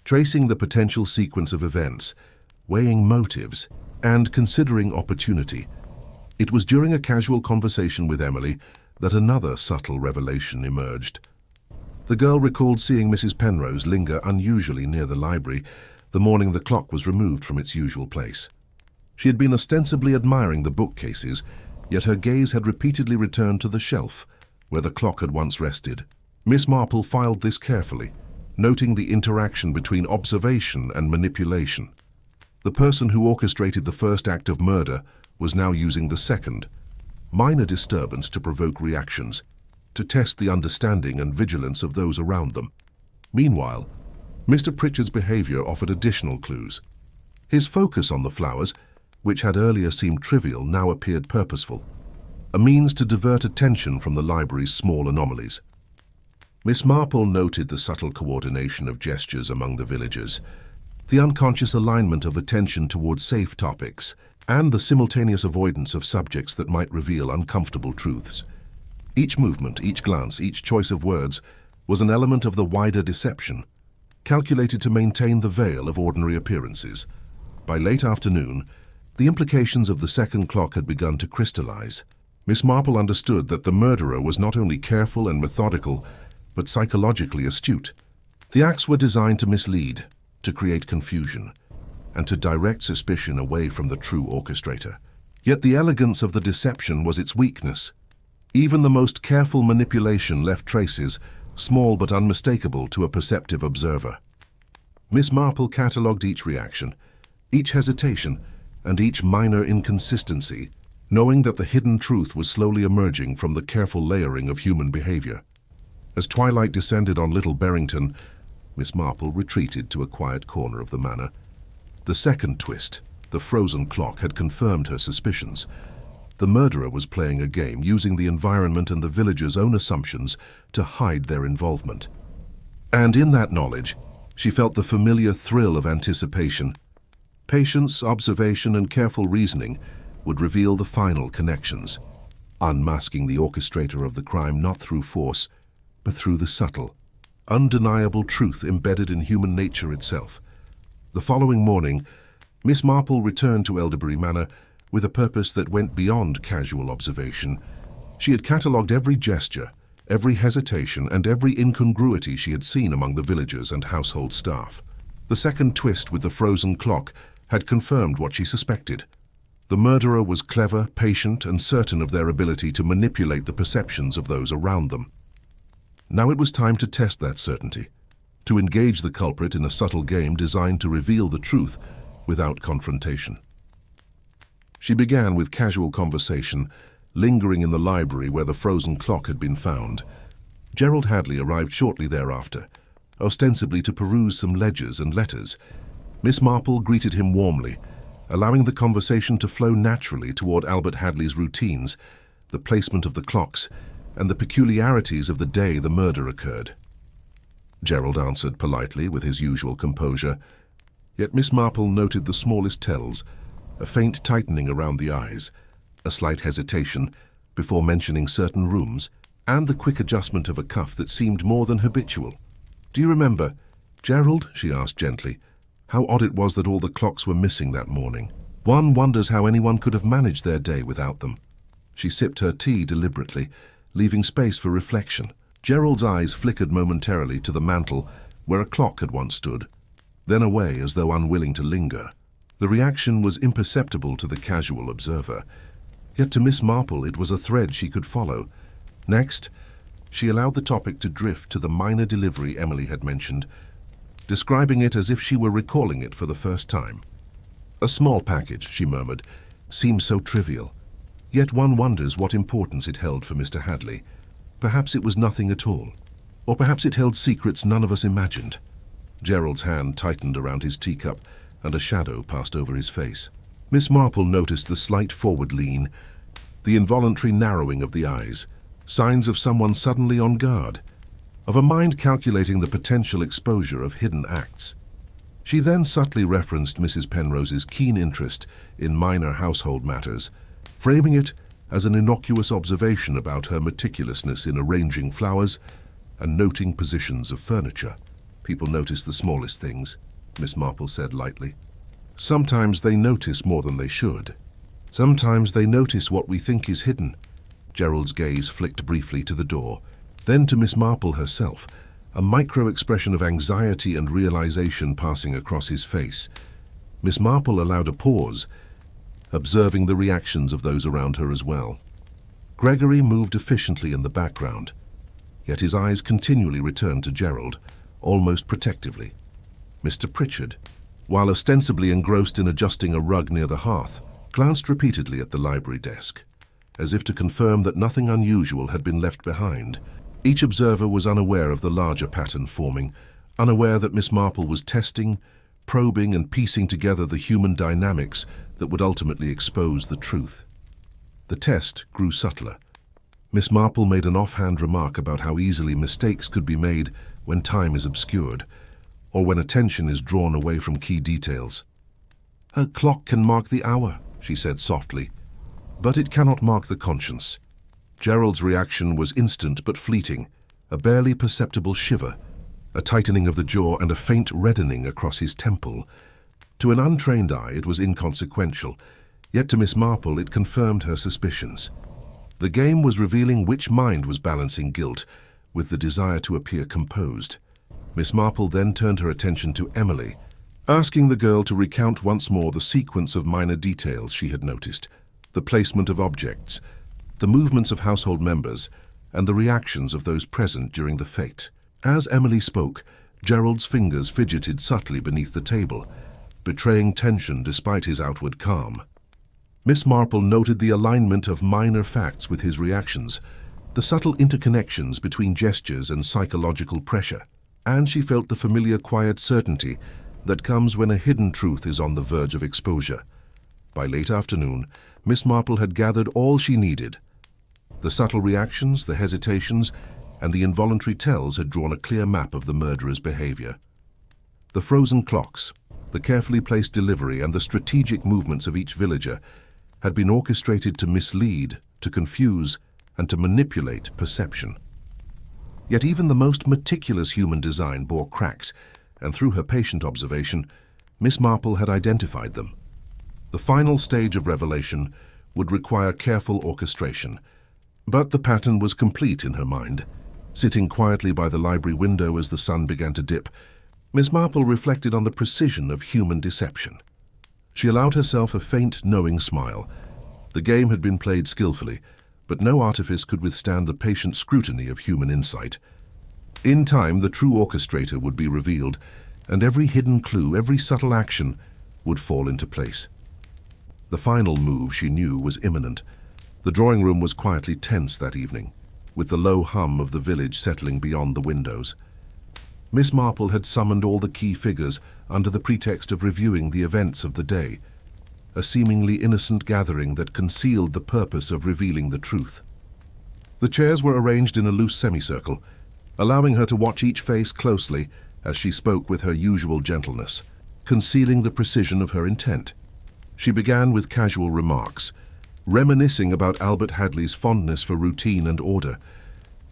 tracing the potential sequence of events, weighing motives, and considering opportunity. It was during a casual conversation with Emily that another subtle revelation emerged. The girl recalled seeing Mrs. Penrose linger unusually near the library the morning the clock was removed from its usual place. She had been ostensibly admiring the bookcases, yet her gaze had repeatedly returned to the shelf where the clock had once rested. Miss Marple filed this carefully, noting the interaction between observation and manipulation. The person who orchestrated the first act of murder was now using the second, minor disturbance to provoke reactions, to test the understanding and vigilance of those around them. Meanwhile, Mr. Pritchard's behavior offered additional clues. His focus on the flowers, which had earlier seemed trivial, now appeared purposeful, a means to divert attention from the library's small anomalies. Miss Marple noted the subtle coordination of gestures among the villagers, the unconscious alignment of attention towards safe topics, and the simultaneous avoidance of subjects that might reveal uncomfortable truths. Each movement, each glance, each choice of words was an element of the wider deception, calculated to maintain the veil of ordinary appearances. By late afternoon, the implications of the second clock had begun to crystallize. Miss Marple understood that the murderer was not only careful and methodical, but psychologically astute. The acts were designed to mislead, to create confusion, and to direct suspicion away from the true orchestrator. Yet the elegance of the deception was its weakness. Even the most careful manipulation left traces, small but unmistakable to a perceptive observer. Miss Marple catalogued each reaction, each hesitation, and each minor inconsistency, knowing that the hidden truth was slowly emerging from the careful layering of human behavior. As twilight descended on Little Berrington, Miss Marple retreated to a quiet corner of the manor. The second twist, the frozen clock, had confirmed her suspicions. The murderer was playing a game, using the environment and the villagers' own assumptions to hide their involvement. And in that knowledge, she felt the familiar thrill of anticipation. Patience, observation, and careful reasoning would reveal the final connections, unmasking the orchestrator of the crime not through force, but through the subtle, undeniable truth embedded in human nature itself. The following morning, Miss Marple returned to Elderbury Manor with a purpose that went beyond casual observation. She had catalogued every gesture, every hesitation, and every incongruity she had seen among the villagers and household staff. The second twist with the frozen clock had confirmed what she suspected. The murderer was clever, patient, and certain of their ability to manipulate the perceptions of those around them. Now it was time to test that certainty. to engage the culprit in a subtle game designed to reveal the truth without confrontation. She began with casual conversation, lingering in the library where the frozen clock had been found. Gerald Hadley arrived shortly thereafter, ostensibly to peruse some ledgers and letters. Miss Marple greeted him warmly, allowing the conversation to flow naturally toward Albert Hadley's routines, the placement of the clocks, and the peculiarities of the day the murder occurred. Gerald answered politely with his usual composure, yet Miss Marple noted the smallest tells, a faint tightening around the eyes, a slight hesitation before mentioning certain rooms, and the quick adjustment of a cuff that seemed more than habitual. "Do you remember, Gerald," she asked gently, "how odd it was that all the clocks were missing that morning? One wonders how anyone could have managed their day without them." She sipped her tea deliberately, leaving space for reflection. Gerald's eyes flickered momentarily to the mantel where a clock had once stood, then away as though unwilling to linger. The reaction was imperceptible to the casual observer, yet to Miss Marple it was a thread she could follow. Next, she allowed the topic to drift to the minor delivery Emily had mentioned, describing it as if she were recalling it for the first time. "A small package," she murmured, "seems so trivial. Yet one wonders what importance it held for Mr. Hadley. Perhaps it was nothing at all. Or perhaps it held secrets none of us imagined." Gerald's hand tightened around his teacup, and a shadow passed over his face. Miss Marple noticed the slight forward lean, the involuntary narrowing of the eyes, signs of someone suddenly on guard, of a mind calculating the potential exposure of hidden acts. She then subtly referenced Mrs. Penrose's keen interest in minor household matters, framing it as an innocuous observation about her meticulousness in arranging flowers and noting positions of furniture. "People notice the smallest things," Miss Marple said lightly. "Sometimes they notice more than they should. Sometimes they notice what we think is hidden." Gerald's gaze flicked briefly to the door, then to Miss Marple herself, a micro-expression of anxiety and realization passing across his face. Miss Marple allowed a pause, observing the reactions of those around her as well. Gregory moved efficiently in the background, yet his eyes continually returned to Gerald, almost protectively. Mr. Pritchard, while ostensibly engrossed in adjusting a rug near the hearth, glanced repeatedly at the library desk, as if to confirm that nothing unusual had been left behind. Each observer was unaware of the larger pattern forming, unaware that Miss Marple was testing, probing and piecing together the human dynamics that would ultimately expose the truth. The test grew subtler. Miss Marple made an offhand remark about how easily mistakes could be made when time is obscured, or when attention is drawn away from key details. "A clock can mark the hour," she said softly, "but it cannot mark the conscience." Gerald's reaction was instant but fleeting, a barely perceptible shiver, a tightening of the jaw and a faint reddening across his temple. To an untrained eye it was inconsequential, yet to Miss Marple it confirmed her suspicions. The game was revealing which mind was balancing guilt with the desire to appear composed. Miss Marple then turned her attention to Emily, asking the girl to recount once more the sequence of minor details she had noticed, the placement of objects, the movements of household members, and the reactions of those present during the fete. As Emily spoke, Gerald's fingers fidgeted subtly beneath the table, betraying tension despite his outward calm. Miss Marple noted the alignment of minor facts with his reactions, the subtle interconnections between gestures and psychological pressure, and she felt the familiar quiet certainty that comes when a hidden truth is on the verge of exposure. By late afternoon, Miss Marple had gathered all she needed. The subtle reactions, the hesitations, and the involuntary tells had drawn a clear map of the murderer's behavior. The frozen clocks, the carefully placed delivery, and the strategic movements of each villager had been orchestrated to mislead, to confuse, and to manipulate perception. Yet even the most meticulous human design bore cracks, and through her patient observation, Miss Marple had identified them. The final stage of revelation would require careful orchestration, but the pattern was complete in her mind. Sitting quietly by the library window as the sun began to dip, Miss Marple reflected on the precision of human deception. She allowed herself a faint, knowing smile. The game had been played skillfully, but no artifice could withstand the patient scrutiny of human insight. In time, the true orchestrator would be revealed, and every hidden clue, every subtle action, would fall into place. The final move, she knew, was imminent. The drawing room was quietly tense that evening, with the low hum of the village settling beyond the windows. Miss Marple had summoned all the key figures under the pretext of reviewing the events of the day, a seemingly innocent gathering that concealed the purpose of revealing the truth. The chairs were arranged in a loose semicircle, allowing her to watch each face closely as she spoke with her usual gentleness, concealing the precision of her intent. She began with casual remarks, reminiscing about Albert Hadley's fondness for routine and order.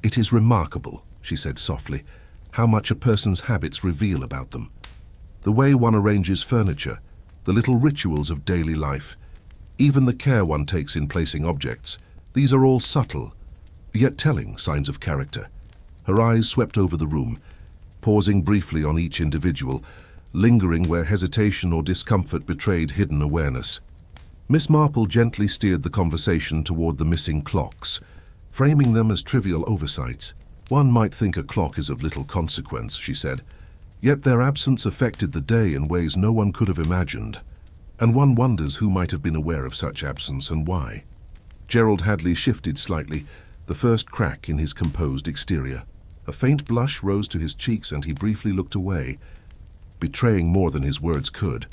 "It is remarkable," she said softly, "how much a person's habits reveal about them. The way one arranges furniture, the little rituals of daily life, even the care one takes in placing objects, these are all subtle, yet telling signs of character." Her eyes swept over the room, pausing briefly on each individual, lingering where hesitation or discomfort betrayed hidden awareness. Miss Marple gently steered the conversation toward the missing clocks, framing them as trivial oversights. "One might think a clock is of little consequence," she said, "yet their absence affected the day in ways no one could have imagined, and one wonders who might have been aware of such absence and why." Gerald Hadley shifted slightly, the first crack in his composed exterior. A faint blush rose to his cheeks and he briefly looked away, betraying more than his words could.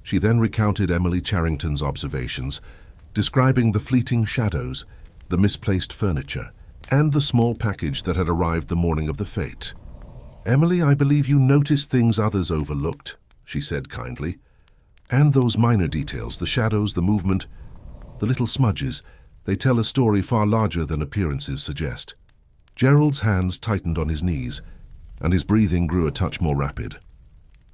She then recounted Emily Charrington's observations, describing the fleeting shadows, the misplaced furniture, and the small package that had arrived the morning of the fete. "Emily, I believe you noticed things others overlooked," she said kindly. "And those minor details, the shadows, the movement, the little smudges, they tell a story far larger than appearances suggest." Gerald's hands tightened on his knees, and his breathing grew a touch more rapid.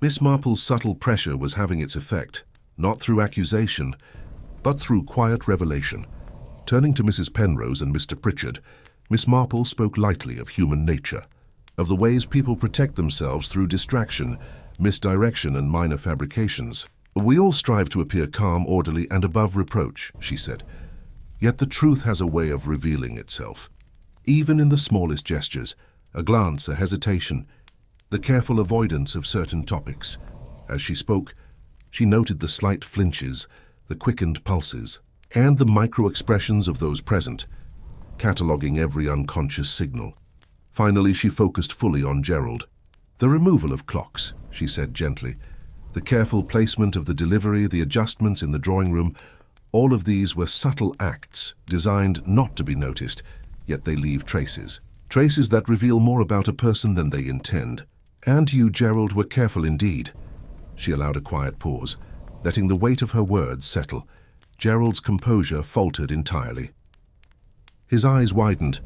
Miss Marple's subtle pressure was having its effect, not through accusation, but through quiet revelation. Turning to Mrs. Penrose and Mr. Pritchard, Miss Marple spoke lightly of human nature, of the ways people protect themselves through distraction, misdirection, and minor fabrications. "We all strive to appear calm, orderly, and above reproach," she said. "Yet the truth has a way of revealing itself. Even in the smallest gestures, a glance, a hesitation, the careful avoidance of certain topics." As she spoke, she noted the slight flinches, the quickened pulses, and the micro-expressions of those present, cataloguing every unconscious signal. Finally, she focused fully on Gerald. "The removal of clocks," she said gently, "the careful placement of the delivery, the adjustments in the drawing room, all of these were subtle acts designed not to be noticed, yet they leave traces. Traces that reveal more about a person than they intend. And you, Gerald, were careful indeed." She allowed a quiet pause, letting the weight of her words settle. Gerald's composure faltered entirely. His eyes widened,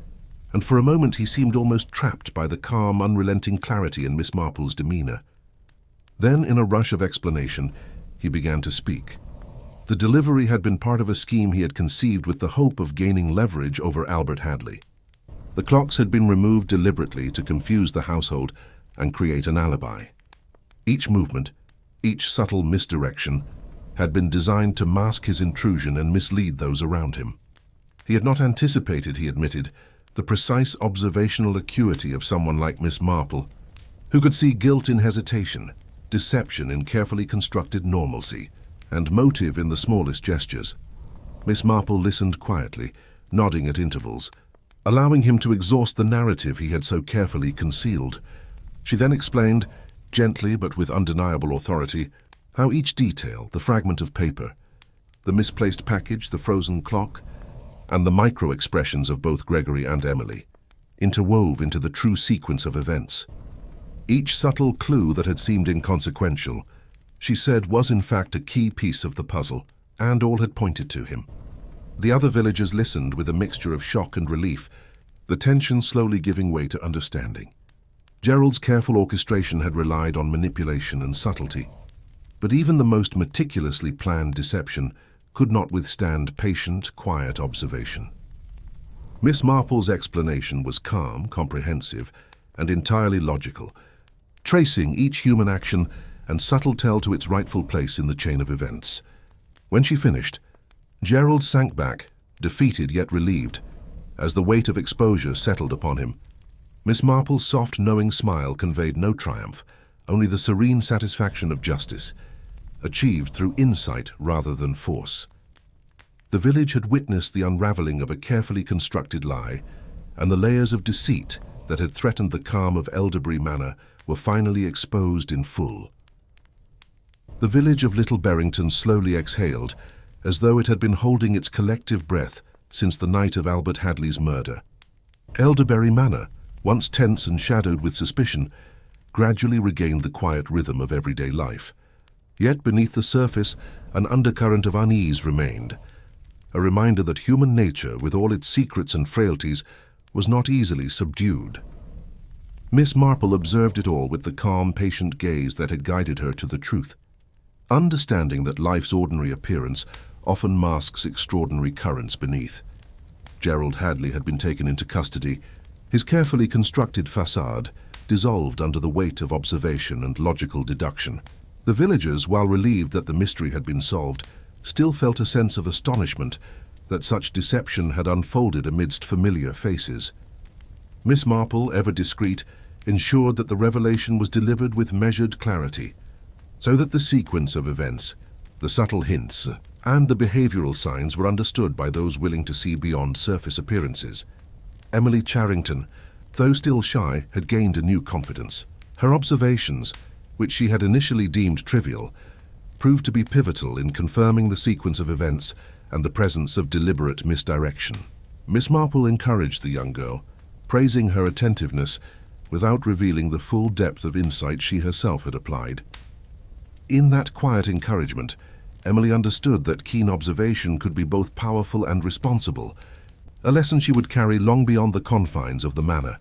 and for a moment he seemed almost trapped by the calm, unrelenting clarity in Miss Marple's demeanor. Then, in a rush of explanation, he began to speak. The delivery had been part of a scheme he had conceived with the hope of gaining leverage over Albert Hadley. The clocks had been removed deliberately to confuse the household and create an alibi. Each movement, each subtle misdirection, had been designed to mask his intrusion and mislead those around him. He had not anticipated, he admitted, the precise observational acuity of someone like Miss Marple, who could see guilt in hesitation, deception in carefully constructed normalcy, and motive in the smallest gestures. Miss Marple listened quietly, nodding at intervals, allowing him to exhaust the narrative he had so carefully concealed. She then explained, gently but with undeniable authority, how each detail, the fragment of paper, the misplaced package, the frozen clock, and the micro-expressions of both Gregory and Emily, interwove into the true sequence of events. Each subtle clue that had seemed inconsequential, she said, was in fact a key piece of the puzzle, and all had pointed to him. The other villagers listened with a mixture of shock and relief, the tension slowly giving way to understanding. Gerald's careful orchestration had relied on manipulation and subtlety, but even the most meticulously planned deception could not withstand patient, quiet observation. Miss Marple's explanation was calm, comprehensive, and entirely logical, tracing each human action and subtle tell to its rightful place in the chain of events. When she finished, Gerald sank back, defeated yet relieved, as the weight of exposure settled upon him. Miss Marple's soft, knowing smile conveyed no triumph, only the serene satisfaction of justice, achieved through insight rather than force. The village had witnessed the unraveling of a carefully constructed lie, and the layers of deceit that had threatened the calm of Elderbury Manor were finally exposed in full. The village of Little Berrington slowly exhaled, as though it had been holding its collective breath since the night of Albert Hadley's murder. Elderbury Manor, once tense and shadowed with suspicion, gradually regained the quiet rhythm of everyday life. Yet beneath the surface, an undercurrent of unease remained, a reminder that human nature, with all its secrets and frailties, was not easily subdued. Miss Marple observed it all with the calm, patient gaze that had guided her to the truth, understanding that life's ordinary appearance often masks extraordinary currents beneath. Gerald Hadley had been taken into custody, his carefully constructed facade dissolved under the weight of observation and logical deduction. The villagers, while relieved that the mystery had been solved, still felt a sense of astonishment that such deception had unfolded amidst familiar faces. Miss Marple, ever discreet, ensured that the revelation was delivered with measured clarity, so that the sequence of events, the subtle hints, and the behavioral signs were understood by those willing to see beyond surface appearances. Emily Charrington, though still shy, had gained a new confidence. Her observations, which she had initially deemed trivial, proved to be pivotal in confirming the sequence of events and the presence of deliberate misdirection. Miss Marple encouraged the young girl, praising her attentiveness without revealing the full depth of insight she herself had applied. In that quiet encouragement, Emily understood that keen observation could be both powerful and responsible, a lesson she would carry long beyond the confines of the manor.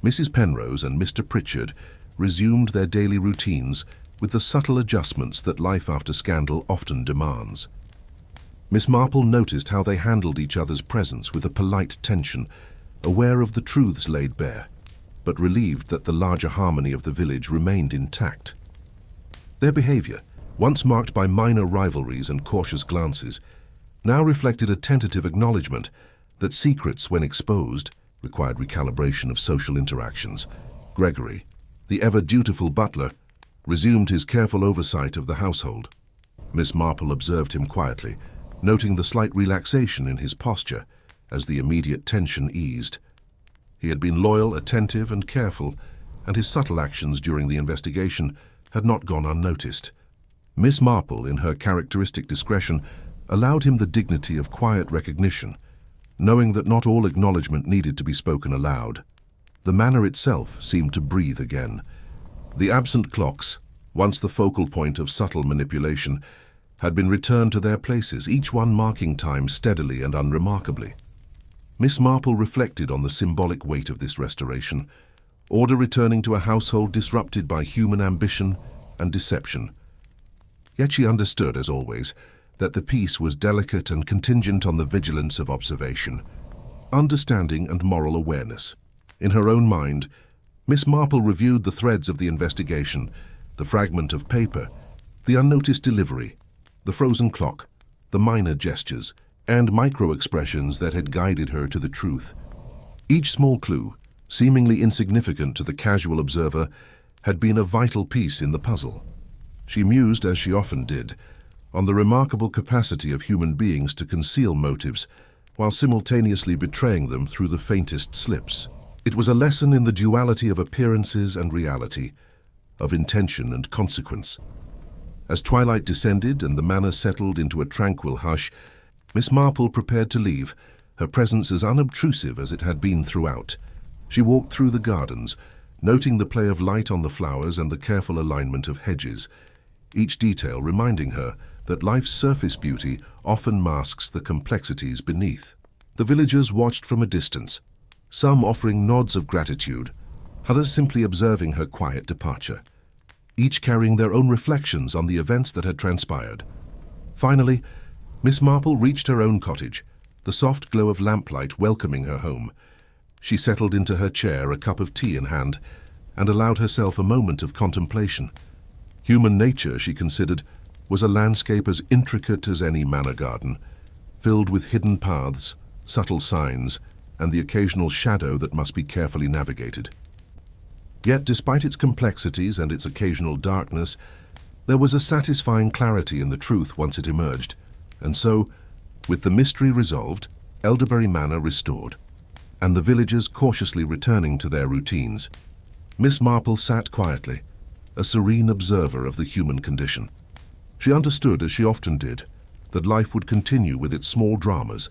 Mrs. Penrose and Mr. Pritchard resumed their daily routines with the subtle adjustments that life after scandal often demands. Miss Marple noticed how they handled each other's presence with a polite tension, aware of the truths laid bare, but relieved that the larger harmony of the village remained intact. Their behavior, once marked by minor rivalries and cautious glances, now reflected a tentative acknowledgement that secrets, when exposed, required recalibration of social interactions. Gregory, the ever-dutiful butler, resumed his careful oversight of the household. Miss Marple observed him quietly, noting the slight relaxation in his posture as the immediate tension eased. He had been loyal, attentive, and careful, and his subtle actions during the investigation had not gone unnoticed. Miss Marple, in her characteristic discretion, allowed him the dignity of quiet recognition, knowing that not all acknowledgement needed to be spoken aloud. The manor itself seemed to breathe again. The absent clocks, once the focal point of subtle manipulation, had been returned to their places, each one marking time steadily and unremarkably. Miss Marple reflected on the symbolic weight of this restoration, order returning to a household disrupted by human ambition and deception. Yet she understood, as always, that the peace was delicate and contingent on the vigilance of observation, understanding and moral awareness. In her own mind, Miss Marple reviewed the threads of the investigation, the fragment of paper, the unnoticed delivery, the frozen clock, the minor gestures, and micro-expressions that had guided her to the truth. Each small clue, seemingly insignificant to the casual observer, had been a vital piece in the puzzle. She mused, as she often did, on the remarkable capacity of human beings to conceal motives while simultaneously betraying them through the faintest slips. It was a lesson in the duality of appearances and reality, of intention and consequence. As twilight descended and the manor settled into a tranquil hush, Miss Marple prepared to leave, her presence as unobtrusive as it had been throughout. She walked through the gardens, noting the play of light on the flowers and the careful alignment of hedges, each detail reminding her that life's surface beauty often masks the complexities beneath. The villagers watched from a distance, some offering nods of gratitude, others simply observing her quiet departure, each carrying their own reflections on the events that had transpired. Finally, Miss Marple reached her own cottage, the soft glow of lamplight welcoming her home. She settled into her chair, a cup of tea in hand, and allowed herself a moment of contemplation. Human nature, she considered, was a landscape as intricate as any manor garden, filled with hidden paths, subtle signs, and the occasional shadow that must be carefully navigated. Yet, despite its complexities and its occasional darkness, there was a satisfying clarity in the truth once it emerged, and so, with the mystery resolved, Elderbury Manor restored, and the villagers cautiously returning to their routines, Miss Marple sat quietly, a serene observer of the human condition. She understood, as she often did, that life would continue with its small dramas,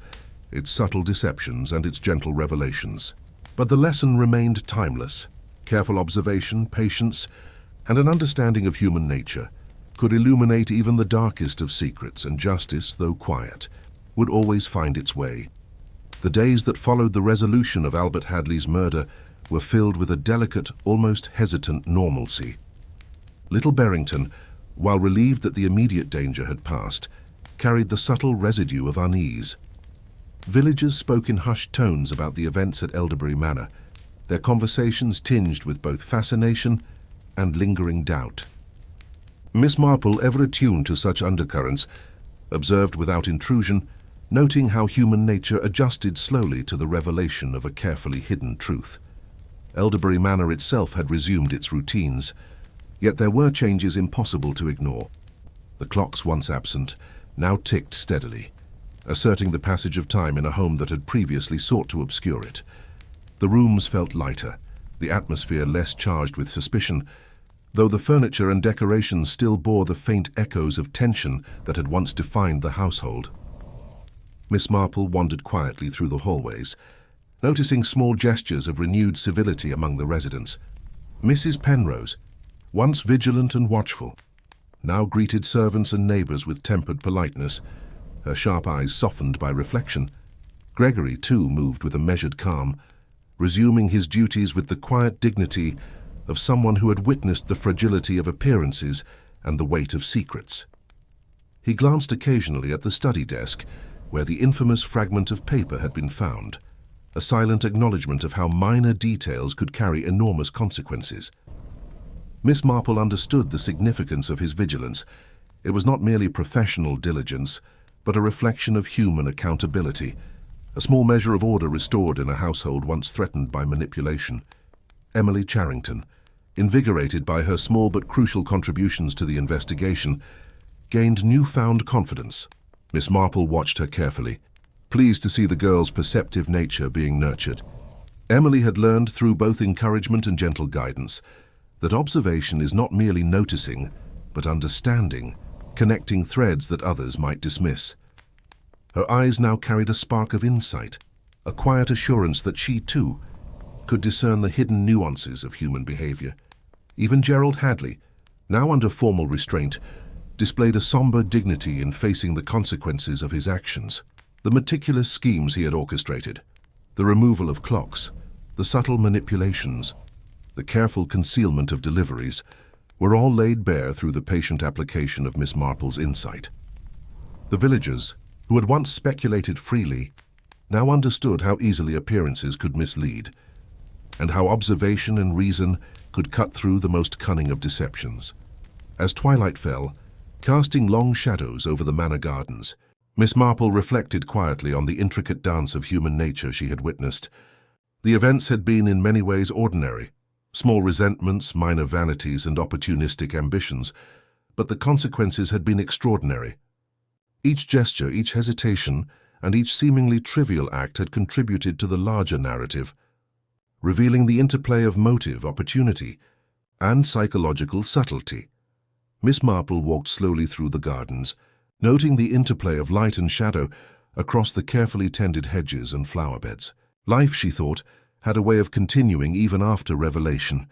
its subtle deceptions, and its gentle revelations. But the lesson remained timeless. Careful observation, patience, and an understanding of human nature could illuminate even the darkest of secrets, and justice, though quiet, would always find its way. The days that followed the resolution of Albert Hadley's murder were filled with a delicate, almost hesitant normalcy. Little Barrington, while relieved that the immediate danger had passed, carried the subtle residue of unease. Villagers spoke in hushed tones about the events at Elderbury Manor, their conversations tinged with both fascination and lingering doubt. Miss Marple, ever attuned to such undercurrents, observed without intrusion, noting how human nature adjusted slowly to the revelation of a carefully hidden truth. Elderbury Manor itself had resumed its routines, yet there were changes impossible to ignore. The clocks, once absent, now ticked steadily, asserting the passage of time in a home that had previously sought to obscure it. The rooms felt lighter, the atmosphere less charged with suspicion, though the furniture and decorations still bore the faint echoes of tension that had once defined the household. Miss Marple wandered quietly through the hallways, noticing small gestures of renewed civility among the residents. Mrs. Penrose, once vigilant and watchful, now greeted servants and neighbors with tempered politeness, her sharp eyes softened by reflection. Gregory, too, moved with a measured calm, resuming his duties with the quiet dignity of someone who had witnessed the fragility of appearances and the weight of secrets. He glanced occasionally at the study desk, where the infamous fragment of paper had been found, a silent acknowledgement of how minor details could carry enormous consequences. Miss Marple understood the significance of his vigilance. It was not merely professional diligence, but a reflection of human accountability, a small measure of order restored in a household once threatened by manipulation. Emily Charrington, invigorated by her small but crucial contributions to the investigation, gained newfound confidence. Miss Marple watched her carefully, pleased to see the girl's perceptive nature being nurtured. Emily had learned through both encouragement and gentle guidance that observation is not merely noticing, but understanding, connecting threads that others might dismiss. Her eyes now carried a spark of insight, a quiet assurance that she, too, could discern the hidden nuances of human behavior. Even Gerald Hadley, now under formal restraint, displayed a somber dignity in facing the consequences of his actions. The meticulous schemes he had orchestrated, the removal of clocks, the subtle manipulations, the careful concealment of deliveries, were all laid bare through the patient application of Miss Marple's insight. The villagers, who had once speculated freely, now understood how easily appearances could mislead, and how observation and reason could cut through the most cunning of deceptions. As twilight fell, casting long shadows over the manor gardens, Miss Marple reflected quietly on the intricate dance of human nature she had witnessed. The events had been in many ways ordinary, small resentments, minor vanities, and opportunistic ambitions, but the consequences had been extraordinary. Each gesture, each hesitation, and each seemingly trivial act had contributed to the larger narrative, revealing the interplay of motive, opportunity, and psychological subtlety. Miss Marple walked slowly through the gardens, noting the interplay of light and shadow across the carefully tended hedges and flower beds. Life, she thought, had a way of continuing even after revelation,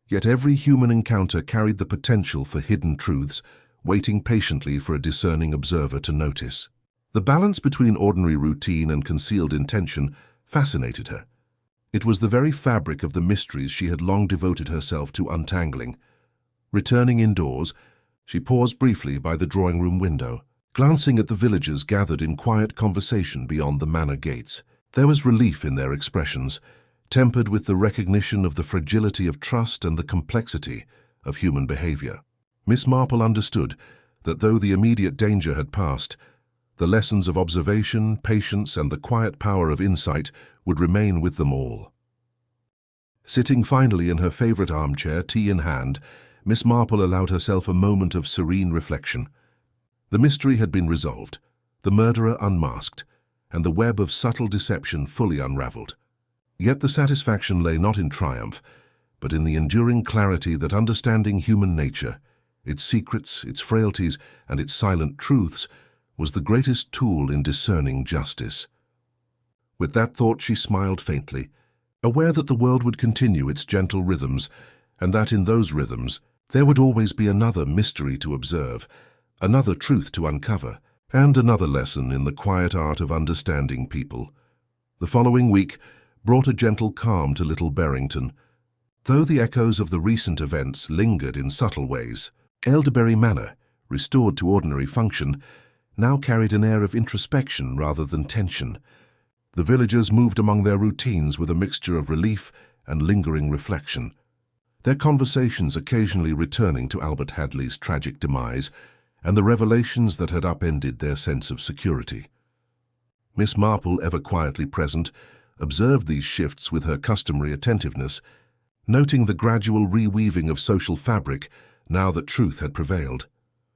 yet every human encounter carried the potential for hidden truths, waiting patiently for a discerning observer to notice. The balance between ordinary routine and concealed intention fascinated her. It was the very fabric of the mysteries she had long devoted herself to untangling. Returning indoors, she paused briefly by the drawing-room window, glancing at the villagers gathered in quiet conversation beyond the manor gates. There was relief in their expressions, tempered with the recognition of the fragility of trust and the complexity of human behavior. Miss Marple understood that though the immediate danger had passed, The lessons of observation, patience, and the quiet power of insight would remain with them all. Sitting finally in her favorite armchair, tea in hand, Miss Marple allowed herself a moment of serene reflection. The mystery had been resolved, the murderer unmasked, and the web of subtle deception fully unraveled. Yet the satisfaction lay not in triumph, but in the enduring clarity that understanding human nature, its secrets, its frailties, and its silent truths, was the greatest tool in discerning justice. With that thought she smiled faintly, aware that the world would continue its gentle rhythms, and that in those rhythms there would always be another mystery to observe, another truth to uncover, and another lesson in the quiet art of understanding people. The following week brought a gentle calm to Little Barrington. Though the echoes of the recent events lingered in subtle ways, Elderberry Manor, restored to ordinary function, now carried an air of introspection rather than tension. The villagers moved among their routines with a mixture of relief and lingering reflection, their conversations occasionally returning to Albert Hadley's tragic demise and the revelations that had upended their sense of security. Miss Marple, ever quietly present, observed these shifts with her customary attentiveness, noting the gradual reweaving of social fabric now that truth had prevailed.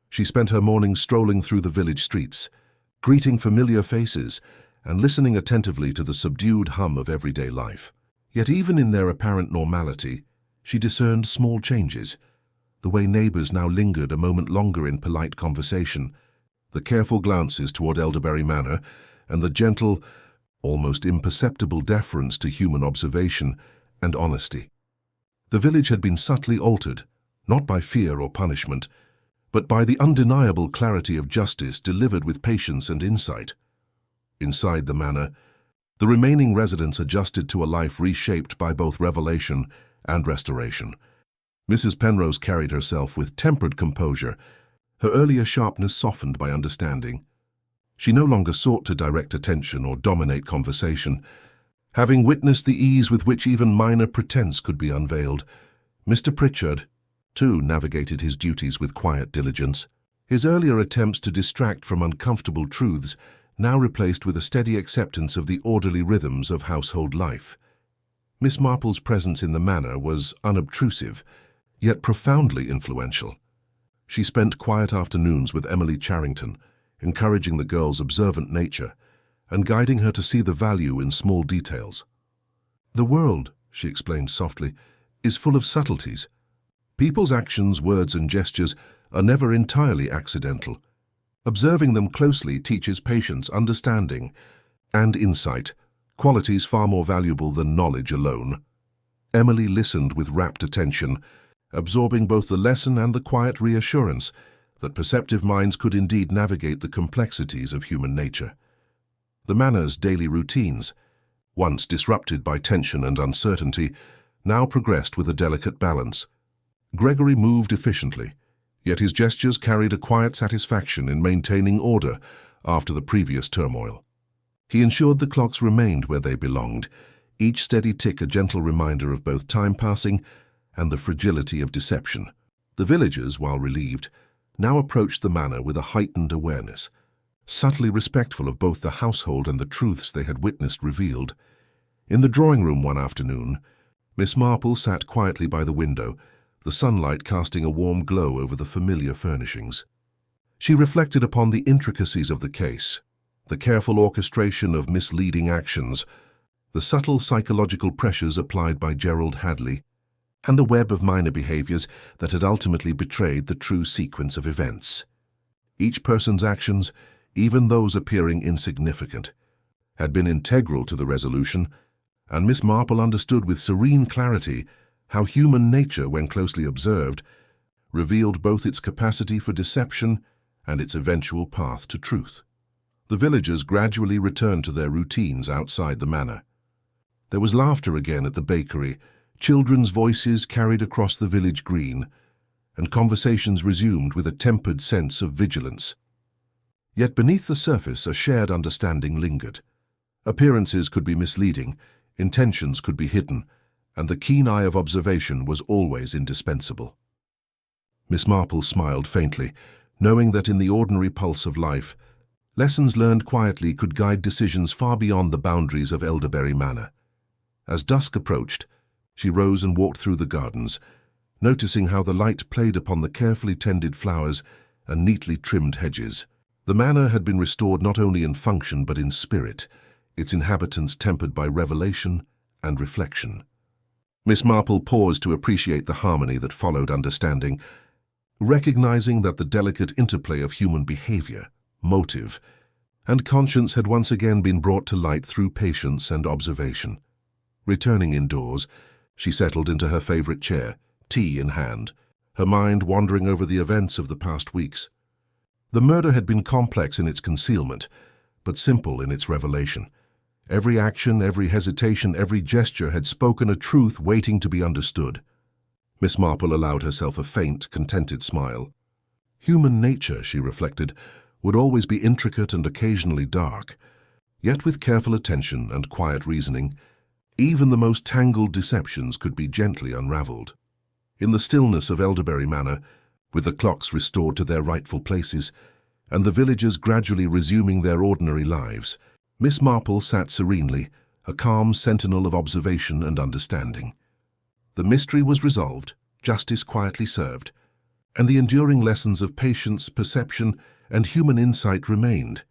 She spent her mornings strolling through the village streets, greeting familiar faces and listening attentively to the subdued hum of everyday life. Yet even in their apparent normality, she discerned small changes. The way neighbors now lingered a moment longer in polite conversation, the careful glances toward Elderberry Manor, and the gentle, almost imperceptible deference to human observation and honesty. The village had been subtly altered, not by fear or punishment, but by the undeniable clarity of justice delivered with patience and insight. Inside the manor, the remaining residents adjusted to a life reshaped by both revelation and restoration. Mrs. Penrose carried herself with tempered composure, her earlier sharpness softened by understanding. She no longer sought to direct attention or dominate conversation. Having witnessed the ease with which even minor pretense could be unveiled, Mr. Pritchard, too, navigated his duties with quiet diligence, his earlier attempts to distract from uncomfortable truths now replaced with a steady acceptance of the orderly rhythms of household life. Miss Marple's presence in the manor was unobtrusive, yet profoundly influential. She spent quiet afternoons with Emily Charrington, encouraging the girl's observant nature and guiding her to see the value in small details. "The world," she explained softly, "is full of subtleties. People's actions, words, and gestures are never entirely accidental. Observing them closely teaches patience, understanding, and insight, qualities far more valuable than knowledge alone." Emily listened with rapt attention, absorbing both the lesson and the quiet reassurance that perceptive minds could indeed navigate the complexities of human nature. The manor's daily routines, once disrupted by tension and uncertainty, now progressed with a delicate balance. Gregory moved efficiently, yet his gestures carried a quiet satisfaction in maintaining order after the previous turmoil. He ensured the clocks remained where they belonged, each steady tick a gentle reminder of both time passing and the fragility of deception. The villagers, while relieved, now approached the manor with a heightened awareness, subtly respectful of both the household and the truths they had witnessed revealed. In the drawing-room one afternoon, Miss Marple sat quietly by the window, the sunlight casting a warm glow over the familiar furnishings. She reflected upon the intricacies of the case, the careful orchestration of misleading actions, the subtle psychological pressures applied by Gerald Hadley, and the web of minor behaviors that had ultimately betrayed the true sequence of events. Each person's actions, even those appearing insignificant, had been integral to the resolution, and Miss Marple understood with serene clarity how human nature, when closely observed, revealed both its capacity for deception and its eventual path to truth. The villagers gradually returned to their routines outside the manor. There was laughter again at the bakery, children's voices carried across the village green, and conversations resumed with a tempered sense of vigilance. Yet beneath the surface a shared understanding lingered. Appearances could be misleading, intentions could be hidden, and the keen eye of observation was always indispensable. Miss Marple smiled faintly, knowing that in the ordinary pulse of life, Lessons learned quietly could guide decisions far beyond the boundaries of Elderberry Manor. As dusk approached, she rose and walked through the gardens, noticing how the light played upon the carefully tended flowers and neatly trimmed hedges. The manor had been restored not only in function but in spirit, its inhabitants tempered by revelation and reflection. Miss Marple paused to appreciate the harmony that followed understanding, recognizing that the delicate interplay of human behavior, motive, and conscience had once again been brought to light through patience and observation. Returning indoors, she settled into her favorite chair, tea in hand, her mind wandering over the events of the past weeks. The murder had been complex in its concealment, but simple in its revelation. Every action, every hesitation, every gesture had spoken a truth waiting to be understood. Miss Marple allowed herself a faint, contented smile. Human nature, she reflected, would always be intricate and occasionally dark, yet with careful attention and quiet reasoning, even the most tangled deceptions could be gently unraveled. In the stillness of Elderberry Manor, with the clocks restored to their rightful places, and the villagers gradually resuming their ordinary lives, Miss Marple sat serenely, a calm sentinel of observation and understanding. The mystery was resolved, justice quietly served, and the enduring lessons of patience, perception, and human insight remained,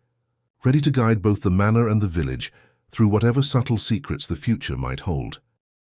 ready to guide both the manor and the village through whatever subtle secrets the future might hold.